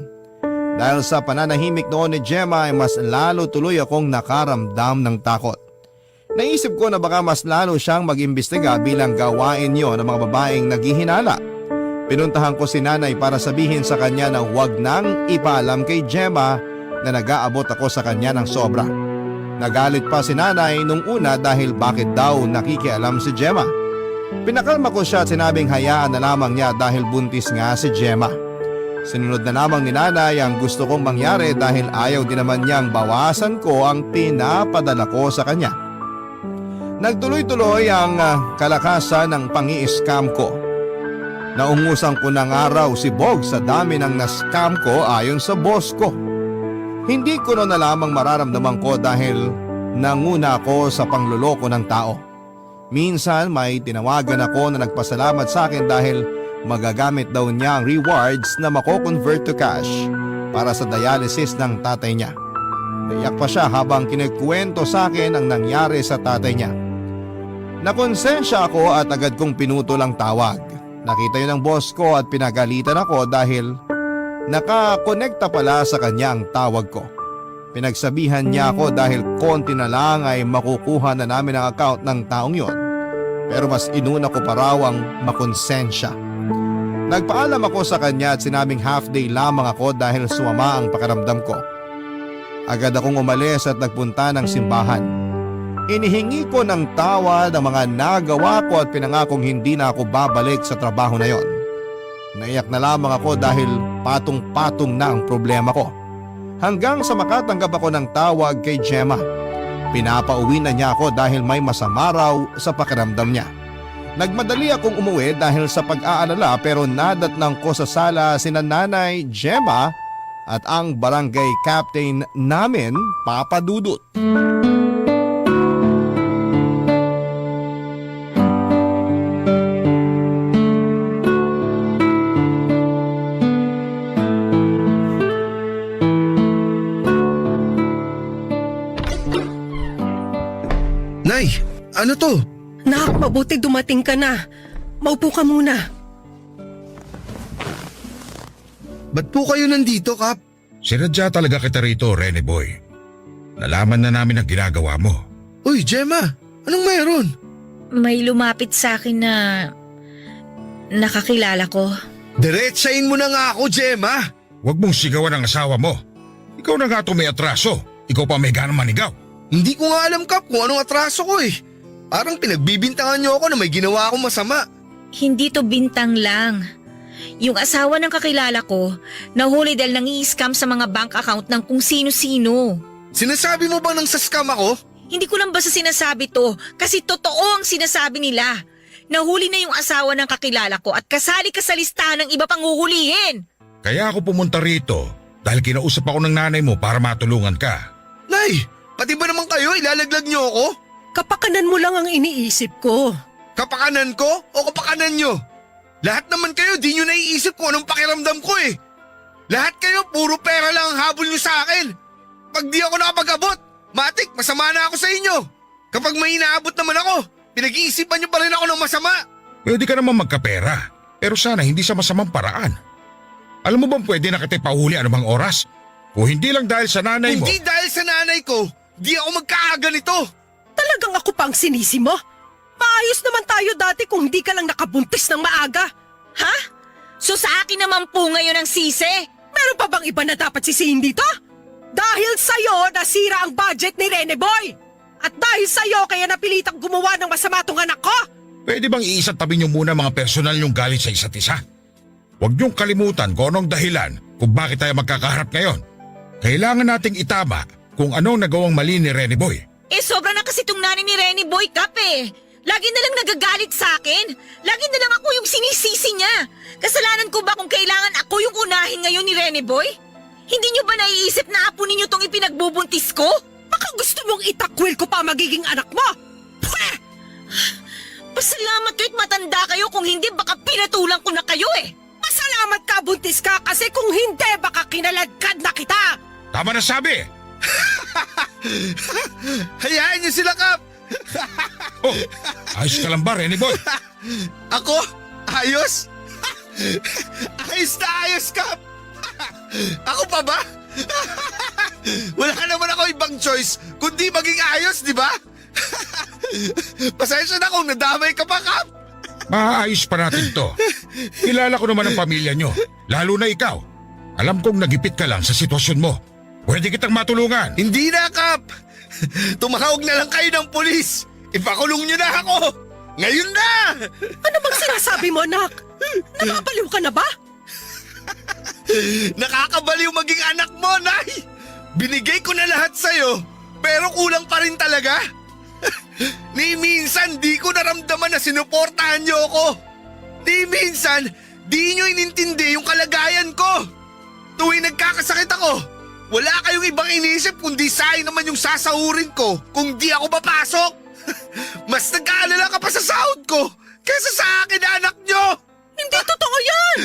Dahil sa pananahimik noon ni Gemma ay mas lalo tuloy akong nakaramdam ng takot. Naisip ko na baka mas lalo siyang mag-imbestiga bilang gawain niyo ng mga babaeng naghihinala. Pinuntahan ko si nanay para sabihin sa kanya na huwag nang ipaalam kay Gemma na nag-aabot ako sa kanya ng sobra. Nagalit pa si nanay nung una dahil bakit daw nakikialam si Gemma. Pinakalma ko siya at sinabing hayaan na lamang niya dahil buntis nga si Gemma. Sinunod na lamang ni nanay ang gusto kong mangyari dahil ayaw din naman niyang bawasan ko ang pinapadala ko sa kanya. Nagtuloy-tuloy ang kalakasan ng pangi-scam ko. Naungusan ko ng araw si Bog sa dami ng na-scam ko ayon sa boss ko. Hindi ko na lamang mararamdaman ko dahil nanguna ako sa pangluloko ng tao. Minsan may tinawagan ako na nagpasalamat sa akin dahil magagamit daw niya ang rewards na mako-convert to cash para sa dialysis ng tatay niya. Naiyak pa siya habang kinikuwento sa akin ang nangyari sa tatay niya. Nakonsensya ako at agad kong pinutol ang tawag. Nakita yun ng boss ko at pinagalitan ako dahil nakakonekta pala sa kanya ang tawag ko. Pinagsabihan niya ako dahil konti na lang ay makukuha na namin ang account ng taong yon. Pero mas inuna ko pa raw ang makonsensya. Nagpaalam ako sa kanya at sinabing half day lamang ako dahil sumama ang pakiramdam ko. Agad akong umalis at nagpunta ng simbahan. Inihingi ko ng tawad ang mga nagawa ko at pinangakong hindi na ako babalik sa trabaho na yon. Naiyak na lamang ako dahil patong-patong na ang problema ko. Hanggang sa makatanggap ako ng tawag kay Gemma. Pinapauwi na niya ako dahil may masama raw sa pakiramdam niya. Nagmadali akong umuwi dahil sa pag-aalala pero nadatnang ko sa sala sina Nanay Gemma at ang barangay captain namin, Papa Dudut. Nay, ano to? Nak, mabuti dumating ka na. Maupo ka muna. Ba't po kayo nandito, Kap? Sinadya talaga kita rito, Rene Boy. Nalaman na namin ang ginagawa mo. Uy, Gemma, anong mayroon? May lumapit sa akin na nakakilala ko. Diretsahin mo na nga ako, Gemma. Huwag mong sigawan ang asawa mo. Ikaw na nga ito may atraso. Ikaw pa may ganang manigaw. Hindi ko nga alam, Kap, kung anong atraso ko eh. Parang pinagbibintangan niyo ako na may ginawa akong masama. Hindi to bintang lang. Yung asawa ng kakilala ko, nahuli dahil nangi-scam sa mga bank account ng kung sino-sino. Sinasabi mo bang nang sa-scam ako? Hindi ko lang basta sinasabi to kasi totoo ang sinasabi nila. Nahuli na yung asawa ng kakilala ko at kasali ka sa listahan ng iba pang huhulihin. Kaya ako pumunta rito dahil kinausap ako ng nanay mo para matulungan ka. Nay, pati ba naman kayo ilalaglag niyo ako? Kapakanan mo lang ang iniisip ko. Kapakanan ko o kapakanan nyo? Lahat naman kayo di nyo naiisip kung anong pakiramdam ko eh. Lahat kayo puro pera lang ang habol nyo sa akin. Pag di ako nakapag-abot, matik masama na ako sa inyo. Kapag may inaabot naman ako, pinag-iisipan nyo pa rin ako ng masama. Pwede ka naman magkapera, pero sana hindi sa masamang paraan. Alam mo bang pwede na kita ipahuli anumang oras? Kung hindi lang dahil sa nanay mo. Hindi dahil sa nanay ko, di ako magkaaga nito. Talagang ako pa ang sinisi mo? Maayos naman tayo dati kung hindi ka lang nakabuntis ng maaga. Ha? So sa akin naman po ngayon ang sisi? Meron pa bang iba na dapat sisihin dito? Dahil sa'yo, nasira ang budget ni Rene Boy. At dahil sa'yo, kaya napilitang gumawa ng masama tong anak ko. Pwede bang iisang tabi niyo muna mga personal niyong galit sa isa't isa? Huwag niyong kalimutan kung anong dahilan kung bakit tayo magkakaharap ngayon. Kailangan nating itama kung anong nagawang mali ni Rene Boy. Sobra na kasi itong nanay ni Renny Boy Cap eh. Lagi na lang nagagalit sa akin. Lagi na lang ako yung sinisisi niya. Kasalanan ko ba kung kailangan ako yung unahin ngayon ni Renny Boy? Hindi niyo ba naiisip na apo ninyo tong ipinagbubuntis ko? Baka gusto mong itakwil ko pa magiging anak mo. Pweh! Pasalamat kayo't matanda kayo kung hindi baka pinatulang ko na kayo eh. Masalamat ka, buntis ka, kasi kung hindi, baka kinaladkad na kita. Tama na sabi! Hayaan niyo sila, Kap. Oh, ayos ka lang ba, Rene Boy? Ako? Ayos? Ayos na ayos, Kap. Ako pa ba? Wala naman ako ibang choice kundi maging ayos, di ba? Pasensya na kung nadamay ka pa, Kap. Maayos pa natin to. Kilala ko naman ang pamilya nyo, lalo na ikaw. Alam kong nagipit ka lang sa sitwasyon mo. Pwede kitang matulungan. Hindi na, Kap. Tumawag na lang kayo ng pulis. Ipakulong niyo na ako. Ngayon na! Ano bang sinasabi mo, anak? Nababaliw ka na ba? Nakakabaliw maging anak mo, Nay! Binigay ko na lahat sa'yo, pero kulang pa rin talaga. Ni minsan, di ko naramdaman na sinuportahan niyo ako. Ni minsan, di niyo inintindi yung kalagayan ko. Tuwing nagkakasakit ako, wala kayong ibang inisip kundi sayang naman yung sasahurin ko kung di ako papasok. Mas nag-aalala ka pa sa sahod ko kaysa sa akin, anak niyo. Hindi totoo yan!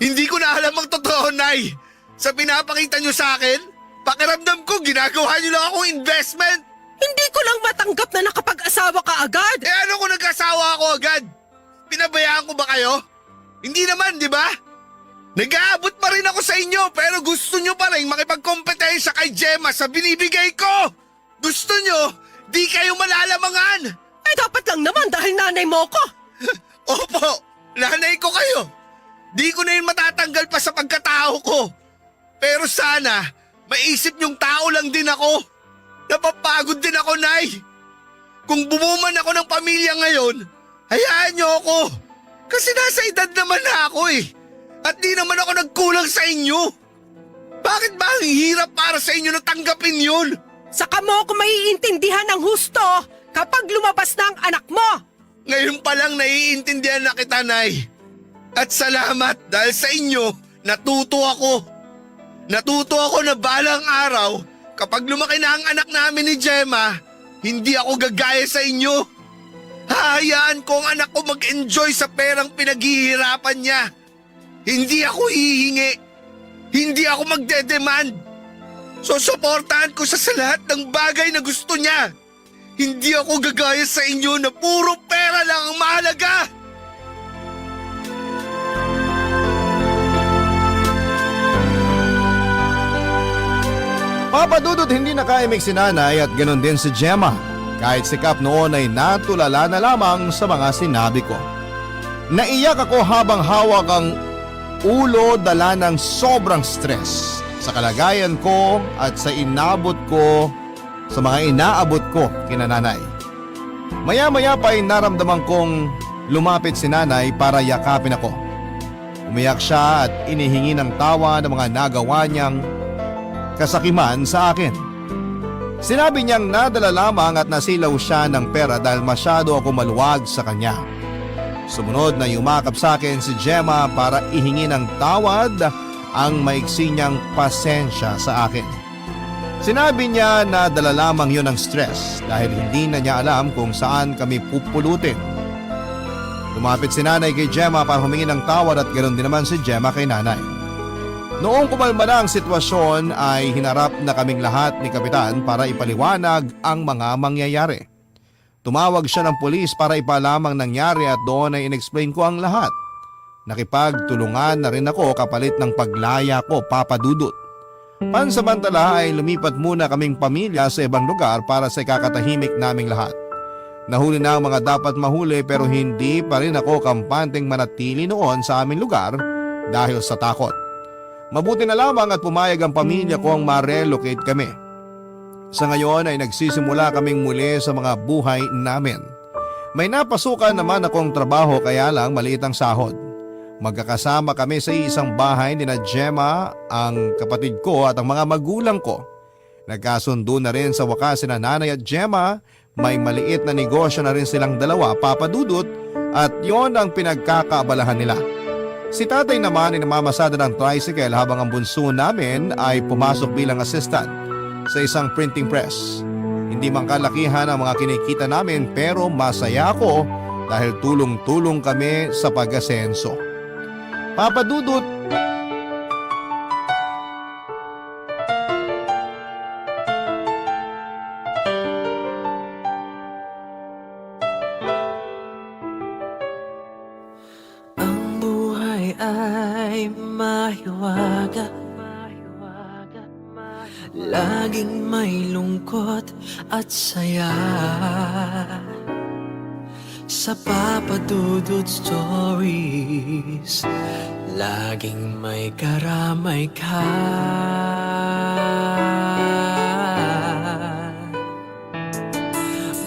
Hindi ko na alam ang totoo, Nay. Sa pinapakita niyo sa akin, pakiramdam ko ginagawa niyo lang akong investment. Hindi ko lang matanggap na nakapag-asawa ka agad. Ano kung nag-asawa ako agad? Pinabayaan ko ba kayo? Hindi naman, di ba? Nag-aabot pa rin ako sa inyo pero gusto nyo pa rin makipagkompetensya kay Gemma sa binibigay ko. Gusto nyo, di kayo malalamangan. Eh dapat lang naman dahil nanay mo ko. Opo, nanay ko kayo. Di ko na yun matatanggal pa sa pagkatao ko. Pero sana, maisip nyong tao lang din ako. Napapagod din ako, Nay. Kung bumuman ako ng pamilya ngayon, hayaan niyo ako. Kasi nasa edad naman na ako eh. At di naman ako nagkulang sa inyo. Bakit ba ang hirap para sa inyo na tanggapin yun? Saka mo ako maiintindihan ng husto kapag lumabas na ang anak mo. Ngayon pa lang naiintindihan na kita, Nay. At salamat dahil sa inyo, natuto ako. Natuto ako na balang araw, kapag lumaki na ang anak namin ni Gemma, hindi ako gagaya sa inyo. Hahayaan ko ang anak ko mag-enjoy sa perang pinaghihirapan niya. Hindi ako hihingi. Hindi ako magdedemand. Susuportahan ko sa lahat ng bagay na gusto niya. Hindi ako gagaya sa inyo na puro pera lang ang mahalaga. Papadudot hindi nakaimik si nanay at ganoon din si Gemma. Kahit si Kap noon ay natulala na lamang sa mga sinabi ko. Naiyak ako habang hawak ang ulo dala ng sobrang stress sa kalagayan ko at sa inabot ko sa mga inaabot ko kina nanay. Maya-maya pa ay naramdaman kong lumapit si nanay para yakapin ako. Umiyak siya at inihingi ng tawa ng mga nagawa niyang kasakiman sa akin. Sinabi niyang nadala lamang at nasilaw siya ng pera dahil masyado ako maluwag sa kanya. Sumunod na yumakap sa akin si Gemma para ihingi ng tawad ang maiksi niyang pasensya sa akin. Sinabi niya na dala lamang yun ng stress dahil hindi na niya alam kung saan kami pupulutin. Lumapit si nanay kay Gemma para humingi ng tawad at ganoon din naman si Gemma kay nanay. Noong kumalma na ang sitwasyon ay hinarap na kaming lahat ni Kapitan para ipaliwanag ang mga mangyayari. Tumawag siya ng pulis para ipalamang nangyari at doon ay inexplain ko ang lahat. Nakipagtulungan na rin ako kapalit ng paglaya ko, Papa Dudut. Pansamantala ay lumipat muna kaming pamilya sa ibang lugar para sa ikakatahimik naming lahat. Nahuli na ang mga dapat mahuli pero hindi pa rin ako kampanteng manatili noon sa aming lugar dahil sa takot. Mabuti na lamang at pumayag ang pamilya ko ang ma-relocate kami. Sa ngayon ay nagsisimula kaming muli sa mga buhay namin. May napasukan naman akong trabaho kaya lang maliit ang sahod. Magkakasama kami sa isang bahay ni na Gemma, ang kapatid ko at ang mga magulang ko. Nagkasundo na rin sa wakas sina nanay at Gemma, may maliit na negosyo na rin silang dalawa, Papa Dudut, at yon ang pinagkakaabalahan nila. Si tatay naman ay namamasada ng tricycle habang ang bunso namin ay pumasok bilang assistant sa isang printing press. Hindi man kalakihan ang mga kinikita namin pero masaya ako dahil tulong-tulong kami sa pag-asenso. Papa Dudut, ang buhay ay mahiwaga, laging may lungkot at saya. Sa Papa Dudut Stories, laging may karamay ka.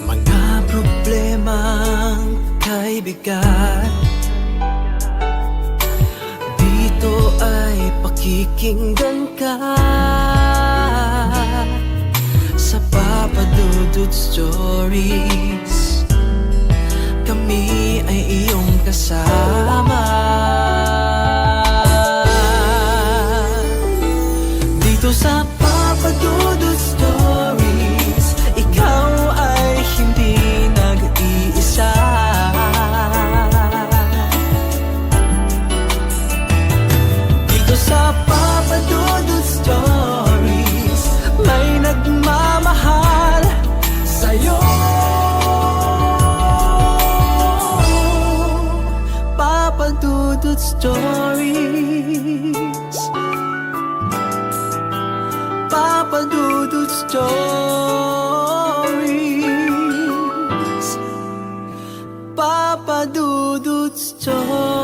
Mga problemang kaibigan, dito ay pakikinggan ka. Sa Papa Dudut Stories, kami ay iyong kasama. Dito sa Papa Dudut Stories, ikaw ay hindi nag-iisa. Dito sa Papa Dudut Stories, may nagmamahal sa'yo. Papa Dudut Stories, Papa Dudut Stories, Papa Dudut Stories.